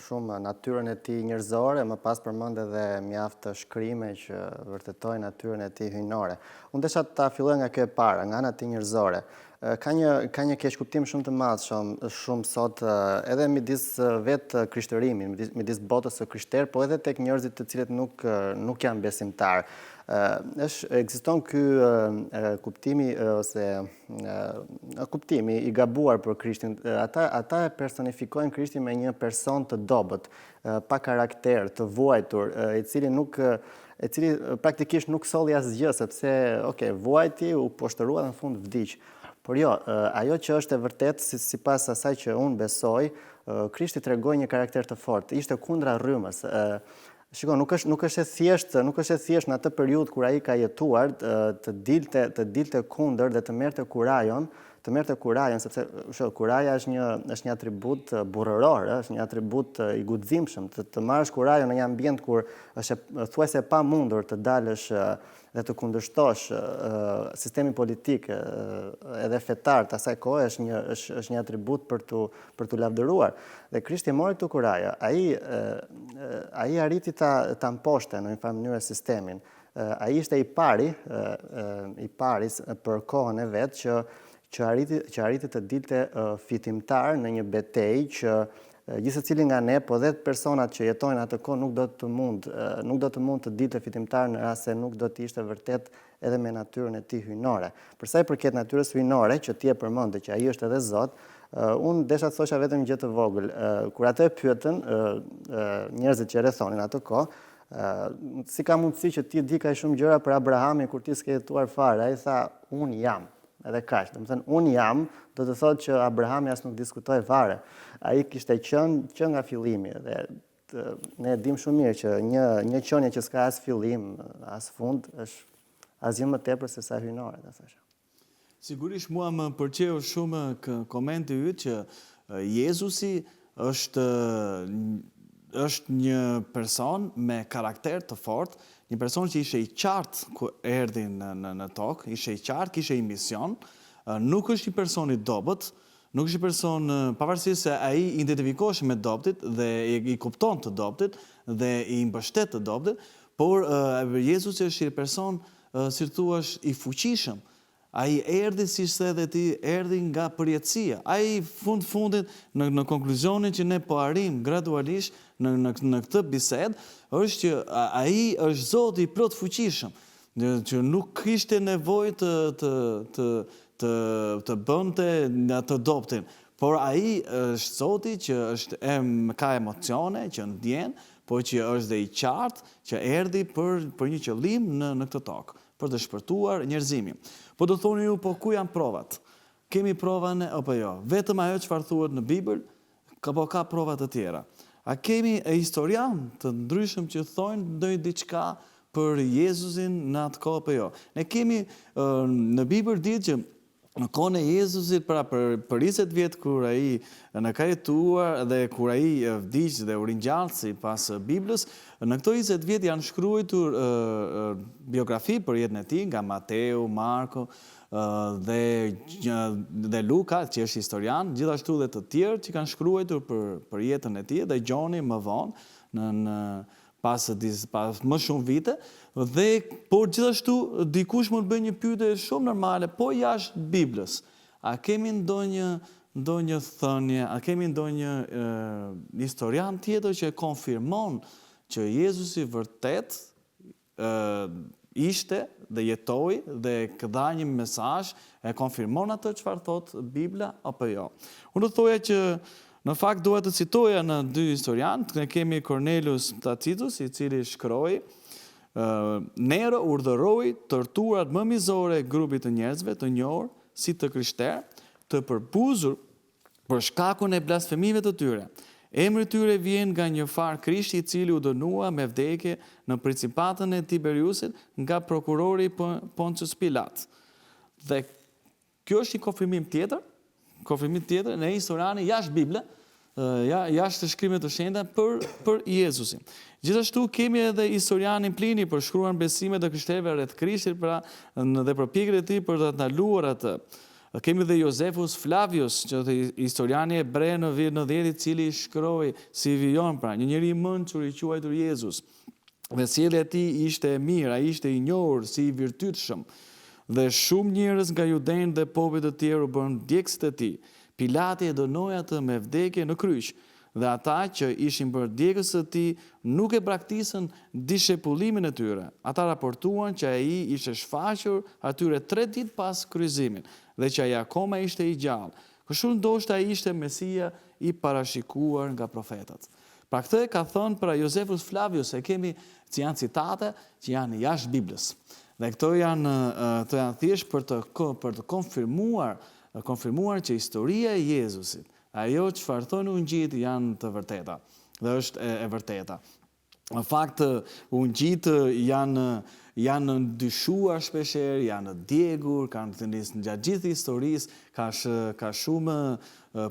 S9: shumë natyrën e ti njerëzore, më pas përmend edhe mjaft shkrime që vërtetojnë natyrën e ti hyjnore. Unë desha ta filloj nga kjo e para, nga ana ti njerëzore. Ka një keqkuptim shumë të madh shumë sot edhe midis vetë krishtërimit, midis botës së krishterë, po edhe tek njerëzit të cilët nuk janë besimtarë. Ekziston ky kuptimi ose kuptimi i gabuar për Krishtin. Ata e personifikojnë Krishtin me një person të dobët, pa karakter, të vuajtur, i cili praktikisht nuk solli asgjë, sepse, vuajti, u poshtërua dhe në fund vdiq. Por jo, ajo që është e vërtet, sipas asaj që unë besoj, Krishti tregoi një karakter të fortë, ishte kundra rrymës. Shiko, nuk është e thjesht në atë periudhë kur ai ka jetuar të dilte kundër dhe të merrte kurajon, sepse kuraja është një atribut burrëror, është një atribut i guximshëm, të marrësh kurajon në një ambient kur është thuajse pa mundur të dalësh dhe të kundërshtosh sistemin politik edhe fetar të asaj kohe është një atribut për të lavdëruar. Dhe Krishti mori këtu kuraja, ai arriti ta mposhte në një farë mënyrë sistemin. Ai ishte i pari për kohën e vet që arriti të dilte fitimtar në një betejë që gjithë secili nga ne, po dhe personat që jetojnë atë kohë nuk do të mund të dilte fitimtar në rast se nuk do të ishte vërtet edhe me natyrën e tij hyjnore. Për sa i përket natyrës hyjnore që ti e përmendë që ai është edhe Zot, unë desha të thosha vetëm gjë të vogël. Kur atë e pyetën njerëzit që rrethonin atë kohë, si ka mundësi që ti di kaq shumë gjëra për Abrahamin kur ti s'ke jetuar fare? Ai tha, unë jam. Edhe kaq, domethënë unë jam, do të thotë që Abrahami as nuk diskutoi fare. Ai kishte qenë që nga fillimi dhe ne dim shumë mirë që një qenie që s'ka as fillim, as fund, është asgjë më tepër se sa hyjnore, ta thashë.
S14: Sigurisht mua më pëlqeu shumë komenti yt që Jezusi është një person me karakter të fortë, një person që ishe i qartë ku erdhi në tokë, ishe i qartë, kishe i mision, nuk është një person i dobët, nuk është një person, pavarësisht se ai identifikohesh me dobëtit dhe i kupton të dobëtit dhe i mbështet të dobëtit, por Jezusi është një person, si thuash, i fuqishëm. Ai erdhi, si se dhe ti, erdhi nga përjetësia. Ai fundit, në konkluzionin që ne po arrim gradualisht në këtë bised, është që ai është Zoti i plot fuqishëm, që nuk kishte nevojë të bënte të dobtin, por ai është Zoti që ka emocione, që ndjen, po që është dhe i qartë, që erdhi për një qëllim në këtë tokë, për të shpërtuar njerëzimin. Po do thoni ju, po ku janë provat? Kemi provën apo jo? Vetëm ajo çfarë thuhet në Bibël, apo ka prova të tjera? A kemi historian të ndryshëm që thonë ndonjë diçka për Jezusin në atë kohë apo jo? Ne kemi në Bibël ditë që në kohën e Jezusit, për 20 vjet kur ai në ka jetuar dhe kur ai vdiq dhe u ringjall sipas Biblës, në këto 20 vjet janë shkruar biografi për jetën e tij nga Mateu, Marko dhe Luka, që është historian, gjithashtu dhe të tjerë që kanë shkruar për jetën e tij, dhe Gjoni më vonë pas më shumë vite, por gjithashtu dikush mund të bëjë një pyetje shumë normale, po jashtë Biblës. A kemi ndonjë thënie, a kemi ndonjë historian tjetër që konfirmon që Jezusi vërtet ishte dhe jetoi dhe dha një mesazh, e konfirmon atë çfarë thot Bibla apo jo? Unë do thoja që në fakt duhet të citoja në dy historian, ne kemi Cornelius Tacitus, i cili shkroi, Nero urdhëroi torturat më mizore grupit të njerëzve të njohur si të krishterë, të përbuzur për shkakun e blasfemive të tyre. Emri i tyre vjen nga një far Krishti i cili u dënua me vdekje në principatën e Tiberiusit nga prokurori Pontius Pilat. Dhe kjo është një konfirmim tjetër në historiani jashtë Bible, jashtë të shkrimet të shenjta për Jezusin. Gjithashtu kemi edhe historianin Plini për shkruar besimet e krishterëve rreth Krishtit dhe përpjekjet e tij për ta ndaluar atë. Kemi dhe Josefus Flavius, që është historiani hebre në vitin 90, i cili shkroi si vijon, pra një njeri i mençur i quajtur Jezus. Dhe sjellja e tij ishte e mirë, ai ishte i njohur si i virtytshëm. Dhe shumë njerëz nga judenë dhe popujt e tjerë u bën ndjekësit e tij. Pilati e dënoi atë me vdekje në kryq. Dhe ata që ishin bërë ndjekës të tij nuk e braktisën dishepullimin e tyre. Ata raportuan që ai ishte shfaqur atyre 3 ditë pas kryqëzimit dhe që ai akoma ishte i gjallë. Kështu ndoshta ai ishte Mesia i parashikuar nga profetët. Pra këtë e ka thënë për Josefus Flavius, e kemi që janë citate që janë jashtë Biblës. Dhe këto janë thjesht për të konfirmuar që historia e Jezusit, ajo çfarë thonë Ungjilli janë të vërteta dhe është e vërteta. Në fakt, Ungjillit janë ndyshuar shpeshherë, janë djegur, kanë tendencë gjatë gjithë historisë, ka shumë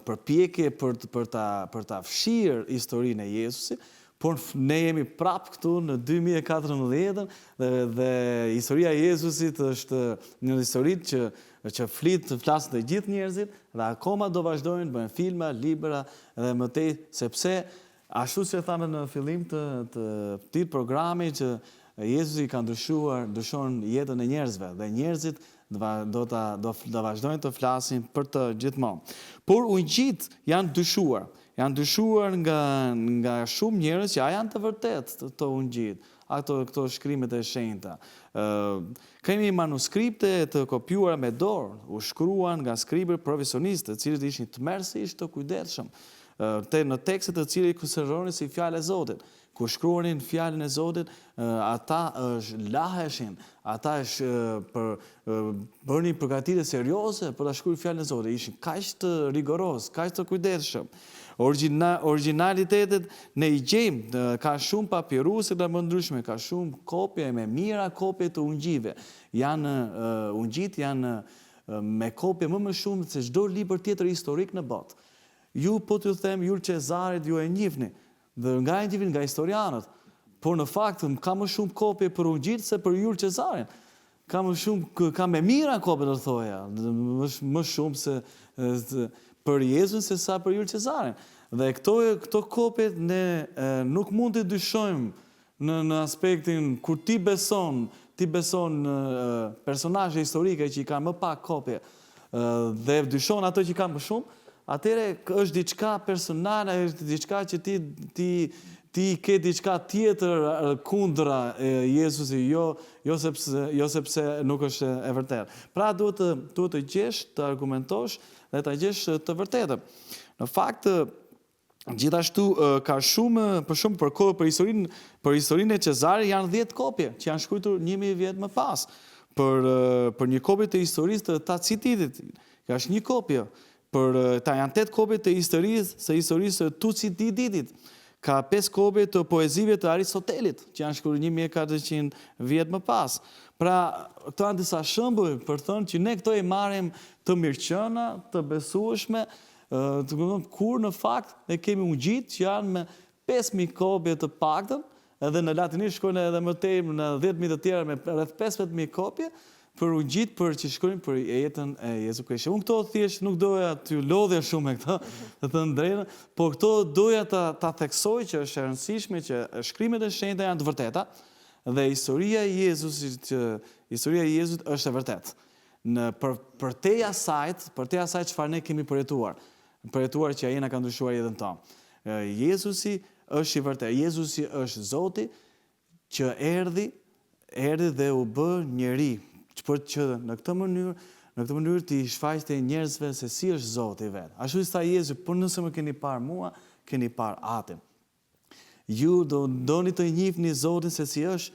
S14: përpjekje për ta fshirë historinë e Jezusit, por ne jemi prapë këtu në 2014 dhe historia e Jezusit është një histori që flasin të gjithë njerëzit dhe akoma do vazhdojnë bëjnë filma, libra dhe mëtej, sepse ashtu që thamë në fillim të këtij programi që Jezusi ka ndryshon jetën e njerëzve dhe njerëzit do vazhdojnë të flasin për të gjithmonë. Por ungjillit janë ndryshuar. Janë ndryshuar nga shumë njerëz që janë të vërtetë të ungjillit, këto shkrimet e shenjta. Kemi manuskripte të kopjuara me dorë, u shkruan nga skribër profesionistë, të cilët ishin tmerrsisht të kujdesshëm në tekstet të cilët konsideronin si fjalë e Zotit. Kur shkruanin fjalën e Zotit, ata laheshin, ata bënin përgatitje serioze për ta shkruar fjalën e Zotit, ishin kaq të rigoroz, kaq të kujdesshëm. Originalitetet ne i gjejmë, ka shumë papiruse të ndryshme, ka shumë kopje me mira kopje të ungjillive. Ungjillit janë me kopje më shumë se çdo libër tjetër historik në botë. Ju po t'ju them Julius Cezarit ju e njihni, dhe nga historianët, por në fakt ka më shumë kopje për ungjillit se për Julius Cezarin. Ka me mira kopje do të thoja, më shumë se për Jezusin se sa për Julius Cezarin. Dhe këto kopje ne nuk mund të dyshojmë në aspektin kur ti beson personazhe historike që i kanë më pak kopje dhe dyshon ato që kanë më shumë, atëre është diçka personale, është diçka që ti ke diçka tjetër kundra Jezusit, jo sepse nuk është e vërtetë. Pra duhet të gjesh, të argumentosh dhe të gjesh të vërtetën. Në fakt, gjithashtu ka për historinë e Cezarit janë 10 kopje që janë shkruar 1000 vjet më pas. Për një kopje të historisë të Tacitit, ka është një kopje. Janë 8 kopje të historisë të Tucididit. Ka 5 kopje të poezive të Aristotelit, që janë shkruar 1400 vjet më pas. Pra, këto janë disa shembuj për thënë që ne këto i marrim të mirëqëna, të besueshme, kur në fakt ne kemi ungjillit që janë me 5000 kopje të paktën, edhe në latinisht shkojnë edhe më tej në 10.000 të tjera me rreth 15000 kopje për ungjillit për që shkruajnë për jetën e Jezu Krishtit. Unë këto thjesht nuk doja t'ju lodhja shumë me këto, të thënë drejtën, por këto doja ta theksoj që është e rëndësishme që shkrimet e shenjta janë të vërteta dhe historia e Jezusit është e vërtetë. Për te asaj çfarë ne kemi përjetuar që ai na ka ndryshuar jetën tonë. Jezusi është i vërtetë. Jezusi është Zoti që erdhi dhe u bë njeri, për që në këtë mënyrë ti shfaqte njerëzve se si është Zoti vet. Ashtu si tha Jezu, por nëse më keni parë mua, keni parë Atin. Ju doni të njihni Zotin se si është,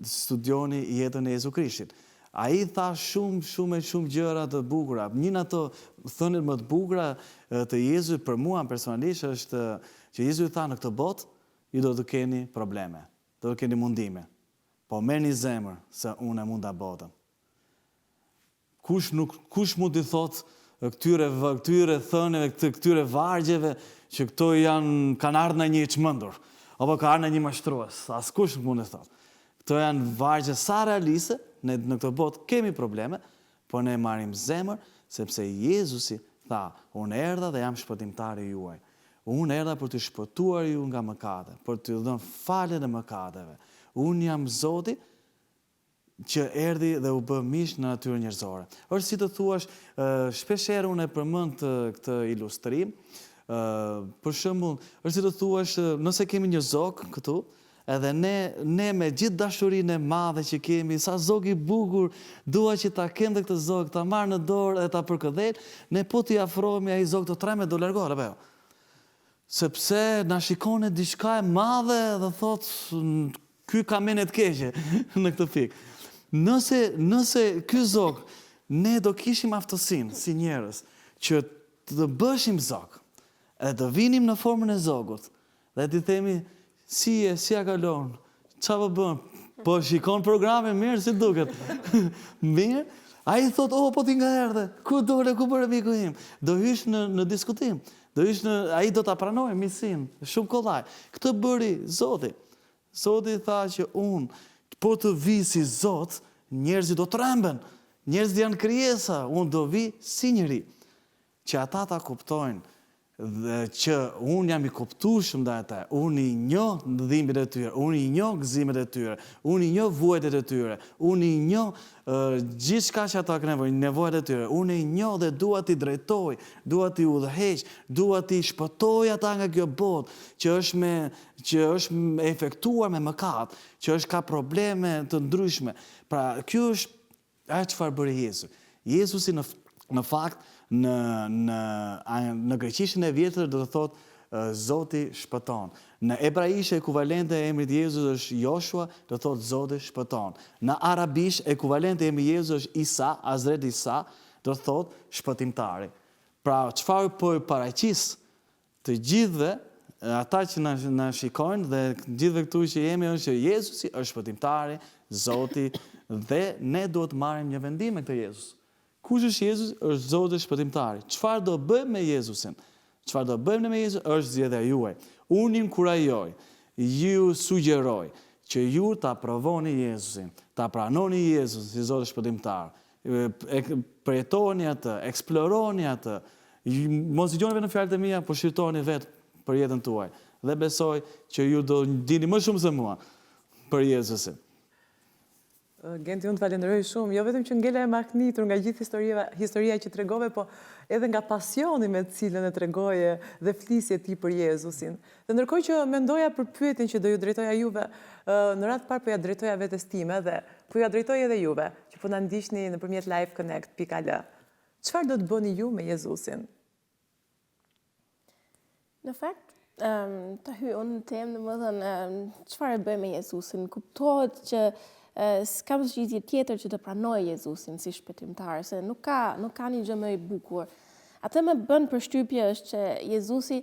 S14: studioni jetën e Jezu Krishtit. Ai tha shumë gjëra të bukura. Një nga ato thëniet më të bukura të Jezusit për mua personalisht është që Jezu tha në këtë botë ju do të keni probleme, do të keni mundime. Po merrni zemër se unë e mund ta botën. Kush mund të thotë këtyre thëneve, këtyre vargjeve, që këto kanë ardhur në një çmendur, apo ka ardhur në një mashtrues. Askush nuk mund të thotë. Këto janë vargje sa realiste, ne në këtë botë kemi probleme, po ne marrim zemër, sepse Jezusi tha, unë erdha dhe jam shpëtimtari juaj. Unë erdha për të shpëtuar ju nga mëkatet, për të dhënë falje në mëkateve. Unë jam Zoti që erdhi dhe u bë mish në natyrën njerëzore. Është si të thuash, shpeshherë unë e përmend këtë ilustrim. Për shembull, është si të thuash, nëse kemi një zog këtu, edhe ne me gjithë dashurinë e madhe që kemi, sa zog i bukur, dua që ta kem dhe këtë zog, ta marr në dorë dhe ta përkëdhel, ne po t'i afrohemi ai zog të 13 do largohet, apo jo? Sepse na shikon diçka e madhe dhe thot, ky ka menet keqe në këtë pikë. Nëse ky zog, ne do kishim aftësinë si njerëz që të bëshim zog, edhe të vinim në formën e zogut, dhe t'i themi, si a kalon, qa po bën, po shikon programin mirë, si duket, mirë, a i thot, po ti nga erdhe, ku dole, ku bërë miku im, do hysh në diskutim, a i do t'a pranoj, misin, shumë kollaj, këtë bëri Zoti. Zoti tha që unë, po të vi si Zot, njerëzit do të tremben, njerëzit janë krijesa, unë do vi si njëri, që ata ta kuptojnë, dhe që unë jam i kuptueshëm ndaj ata, unë i njoh ndhimbjet e tyre, unë i njoh gëzimet e tyre, unë i njoh vuajtjet e tyre, unë i njoh gjithçka që ata kanë nevojat e tyre, unë i njoh dhe dua t'i drejtoj, dua t'i udhëheq, dua t'i shpëtoj ata nga kjo botë që është efektuar me mëkat, që është ka probleme të ndryshme. Pra, kjo është çfarë bëri Jezusi. Jezusi në fakt në greqishten e vjetër do të thotë Zoti shpëton. Në ebraisht ekuvalente e emrit Jezus është Joshua, do të thotë Zoti shpëton. Në arabisht ekuvalente e emrit Jezus është Isa, Hazreti Isa, do të thotë shpëtimtari. Pra, çfarë po i paraqis të gjithëve ata që na shikojnë dhe gjithëve këtu që jemi është që Jezusi është shpëtimtari, Zoti, dhe ne duhet marrim një vendim me këtë Jezus. Kush është Jezus? Është Zoti shpëtimtari. Çfarë do bëjmë me Jezusin? Çfarë do bëjmë me Jezusin është zgjedhja juaj. Unë inkurajoj, ju sugjeroj që ju ta provoni Jezusin, ta pranoni Jezusin si Zoti shpëtimtar. Përjetoni atë, eksploroni atë. Mos dëgjoni vetëm fjalët e mia, por shqyrtoni vetë për jetën tuaj. Dhe besoj që ju do dini më shumë se mua për Jezusin.
S1: Genti, unë të falenderoj shumë, jo vetëm që ngele e maknitur nga gjithë historia që tregove, po edhe nga pasioni me cilën e tregoje dhe flisje ti për Jezusin. Dhe ndërkohë që mendoja për pyetjen që do ju drejtoja juve, në radhë parë po ja drejtoja vetes time dhe po ja drejtoj edhe juve, që po na ndiqni nëpërmjet liveconnect.al. Çfarë do të bëni ju me Jezusin?
S13: Në fakt, të hy unë në temë, domethënë, çfarë bëj me Jezusin? Kuptohet që s'kam zgjidhje tjetër që të pranoj Jezusin si shpëtimtar, se nuk ka një gjë më e bukur. Atë më bën përshtypje është që Jezusi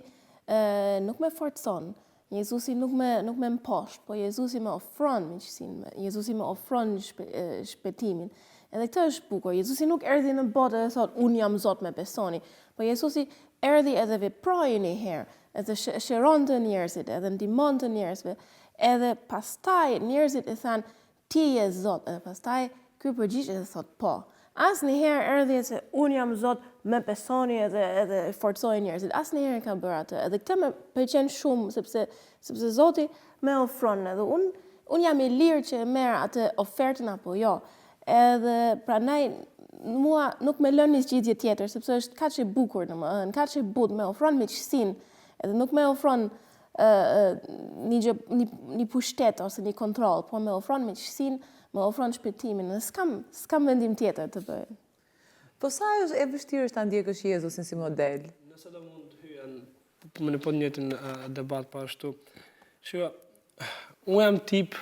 S13: nuk më forcon, Jezusi nuk më mposht, po Jezusi më ofron miqësinë, Jezusi më ofron shpëtimin. Edhe këtë është bukur. Jezusi nuk erdhi në botë dhe thot, unë jam Zot, me besoni, po Jezusi erdhi edhe veproi një herë, edhe shëronte njerëzit, edhe ndihmonte njerëzve, edhe pastaj njerëzit e thanë, ti je Zot, edhe pastaj ky përgjigj edhe thot po. Asnjëherë erdhi se unë jam Zot, me besoni edhe forcoi njerëzit. Asnjëherë ka bërë atë. Edhe këtë më pëlqen shumë sepse Zoti më ofron edhe unë jam i lirë që e merr atë ofertën apo jo. Edhe prandaj mua nuk më lën një zgjidhje tjetër sepse është kaq e bukur domethënë, kaq e butë më ofron miqësinë, edhe nuk më ofron një pushtet ose një kontrol, po me ofron miqësinë, me ofron shpëtimin, dhe s'kam vendim tjetër të bëj.
S1: Po sa e vështirë është ta ndjekësh Jezusin si model?
S8: Nëse do mund të hyen në po njëjtin debat pa ashtu. Shiko, unë jam tip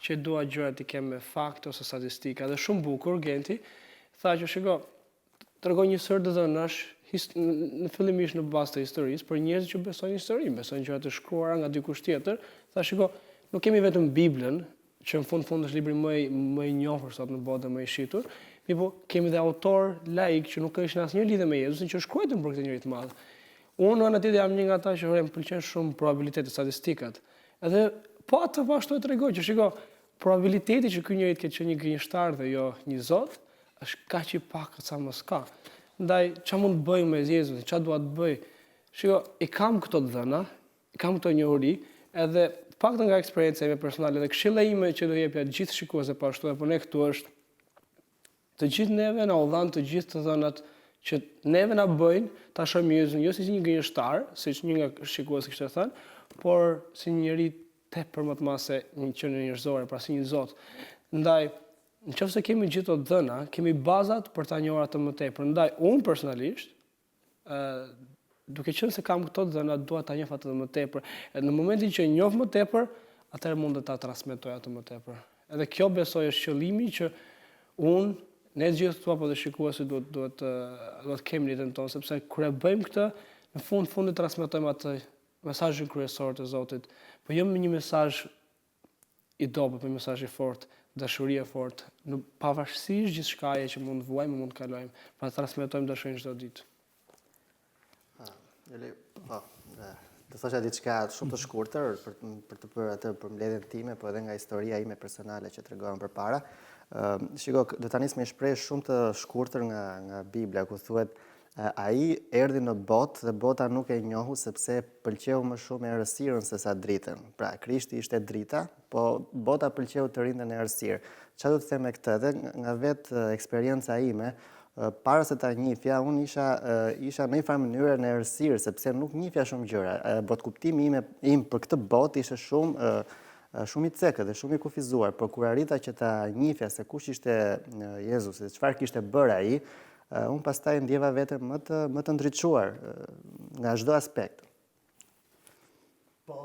S8: që dua gjërat i kem me fakte ose statistika, dhe shumë bukur Genti tha që shiko, tregon një sër të dhënash në fillimisht në bazë të historisë, për njerëz që besojnë historinë, besojnë gjëra të shkruara nga dikush tjetër, tha shiko, nuk kemi vetëm Biblën, që në fund është libri më i njohur sot në botë dhe më i shitur, Mi po, kemi dhe autor laik që nuk është në asnjë lidhje me Jezusin që shkruajtën për këtë njerëz të madh. Unë në atë jam një nga ata që më pëlqen shumë probabilitetet, statistikat. Edhe po atë ashtu e tregoj që shiko, probabiliteti që ky njerëz të ketë qenë një gënjeshtar dhe jo një Zot është kaq i pak sa mos ka. Ndaj, çfarë mund të bëj me Jezusin, çfarë dua të bëj? Shiko, i kam këto dhëna, i kam këto njohuri, edhe pak nga eksperjenca ime personale dhe këshilla ime që do jepja gjithë shikuesve po ashtu apo ne këtu është të gjithë neve na udhan të gjithë të dhënat që neve na bëjnë ta shohim Jezusin jo si një gënjeshtar, siç një nga shikuesit kishte thënë, por si një njerëz tepër më të madh se një qenie njerëzore, pra si një Zot. Ndaj, nëse kemi gjithë ato dhëna, kemi bazat për ta njohur atë më tepër. Ndaj, unë personalisht, duke qenë se kam këto dhëna, dua ta njoh atë më tepër. Edhe në momentin që njoh më tepër, atëherë mund të ta transmetoj atë më tepër. Edhe kjo besoj është qëllimi që unë ne gjithë këtu apo dhe shikuesit duhet kemi në jetën tonë, sepse kur e bëjmë këtë, në fundit transmetojmë atë mesazhin kryesor të Zotit, po jo me një mesazh i dobët, me një mesazh i fortë, dashuri e fortë, në pavarësisht gjithçkaje që mund të vuajmë, mund të kalojmë, pra transmetojmë dashurinë çdo ditë.
S9: Të thosha diçka shumë të shkurtër për të bërë atë përmbledhjen time, po edhe nga historia ime personale që tregova përpara. Shiko, do ta nis me një shprehje shumë të shkurtër nga Bibla, ku thuhet ai erdhi në botë dhe bota nuk e njohu sepse pëlqeu më shumë errësirën se sa dritën. Pra, Krishti ishte drita, po bota pëlqeu të rinte në errësirë. Çfarë do të them me këtë? Dhe nga vetë eksperienca ime, para se ta njihja, unë isha në një farë mënyrë në errësirë, sepse nuk njihja shumë gjëra. Botkuptimi im për këtë botë ishte shumë i cekët dhe shumë i kufizuar, por kur arrita që ta njihja se kush ishte Jezusi, çfarë kishte bërë ai, unë pastaj ndjeva veten më të ndriçuar nga çdo aspekt.
S10: Po,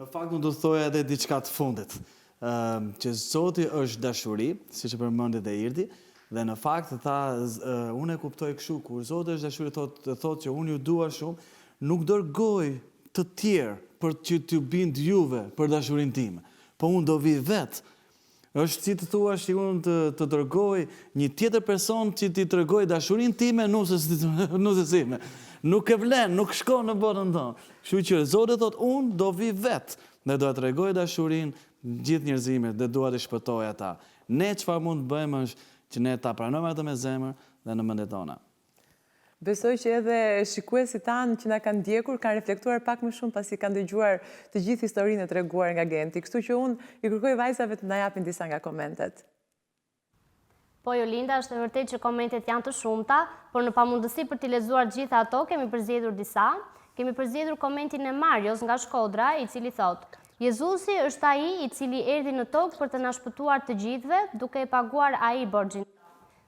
S10: në fakt unë do të thoja edhe diçka të fundit, që Zoti është dashuri, siç e përmendi dhe Irdi, dhe në fakt unë e kuptoj kështu, kur Zoti është dashuri thotë që unë ju dua shumë, nuk dërgoj të tjerë për që t'ju bind juve për dashurinë time, po unë do vi vetë. Është si të thuash që unë të dërgoj një tjetër person që t'i tregoj dashurinë time nusësime. Nuk e vlen, nuk shkon në botën tonë. Kështu që Zoti thotë unë do vi vetë dhe do t'ja tregoj dashurinë gjithë njerëzimit dhe dua t'i shpëtoj ata. Ne çfarë mund të bëjmë është që ne ta pranojmë atë me zemër dhe në mendjet tona.
S1: Besoj që edhe shikuesit tanë që na kanë ndjekur kanë reflektuar pak më shumë pasi kanë dëgjuar të gjithë historinë e treguar nga Genti. Kështu që unë i kërkoj vajzave të na japin disa nga komentet.
S11: Po, Jolinda, është e vërtet që komentet janë të shumta, por në pamundësi për t'i lexuar gjitha ato, kemi përzgjedhur disa. Kemi përzgjedhur komentin e Marios nga Shkodra, i cili thotë: Jezusi është ai i cili erdhi në tokë për të na shpëtuar të gjithëve, duke e paguar ai borxhin.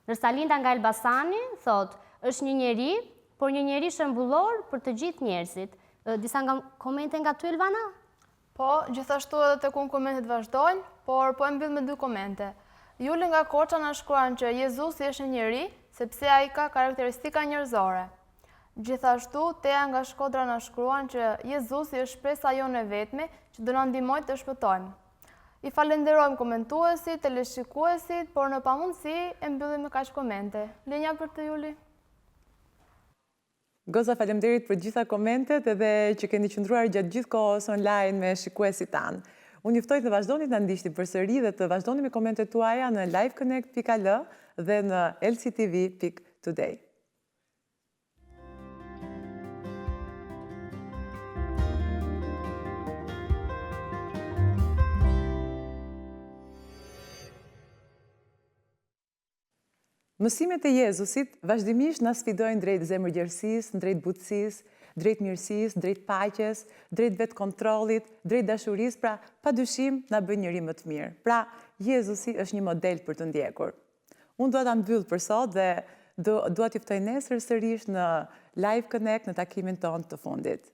S11: Ndërsa Linda nga Elbasani thotë: është një njeri, por një njeri shembullor për të gjithë njerëzit. Disa nga komente nga ty, Elvana?
S12: Po, gjithashtu edhe tek unë komentet vazhdojnë, por po e mbyll me 2 komente. Juli nga Korça na shkruan që Jezusi është një njeri, sepse ai ka karakteristika njerëzore. Gjithashtu, Tea nga Shkodra na shkruan që Jezusi është shpresa jone vetme që do na ndihmojë të shpëtojmë. I falenderojmë komentuesit, teleshikuesit, por në pamundësi e mbyllim me kaq komente. Lenja për të, Juli.
S1: Goza, faleminderit për gjitha komentet edhe që keni qëndruar gjatë gjithë kohës online me shikuesit tanë. Unë juftoj të vazhdoni të ndiqni përsëri dhe të vazhdoni me komentet tuaja në liveconnect.al dhe në lctv.today. Mësimet e Jezusit vazhdimisht na sfidojnë drejt zemërgjerësisë, drejt butësisë, drejt mirësisë, drejt paqes, drejt vetë kontrollit, drejt dashurisë, pra padyshim na bën njëri më të mirë. Pra, Jezusi është një model për të ndjekur. Unë dua ta mbyll për sot dhe dua t'ju ftoj nesër sërish në Live Connect në takimin tonë të fundit.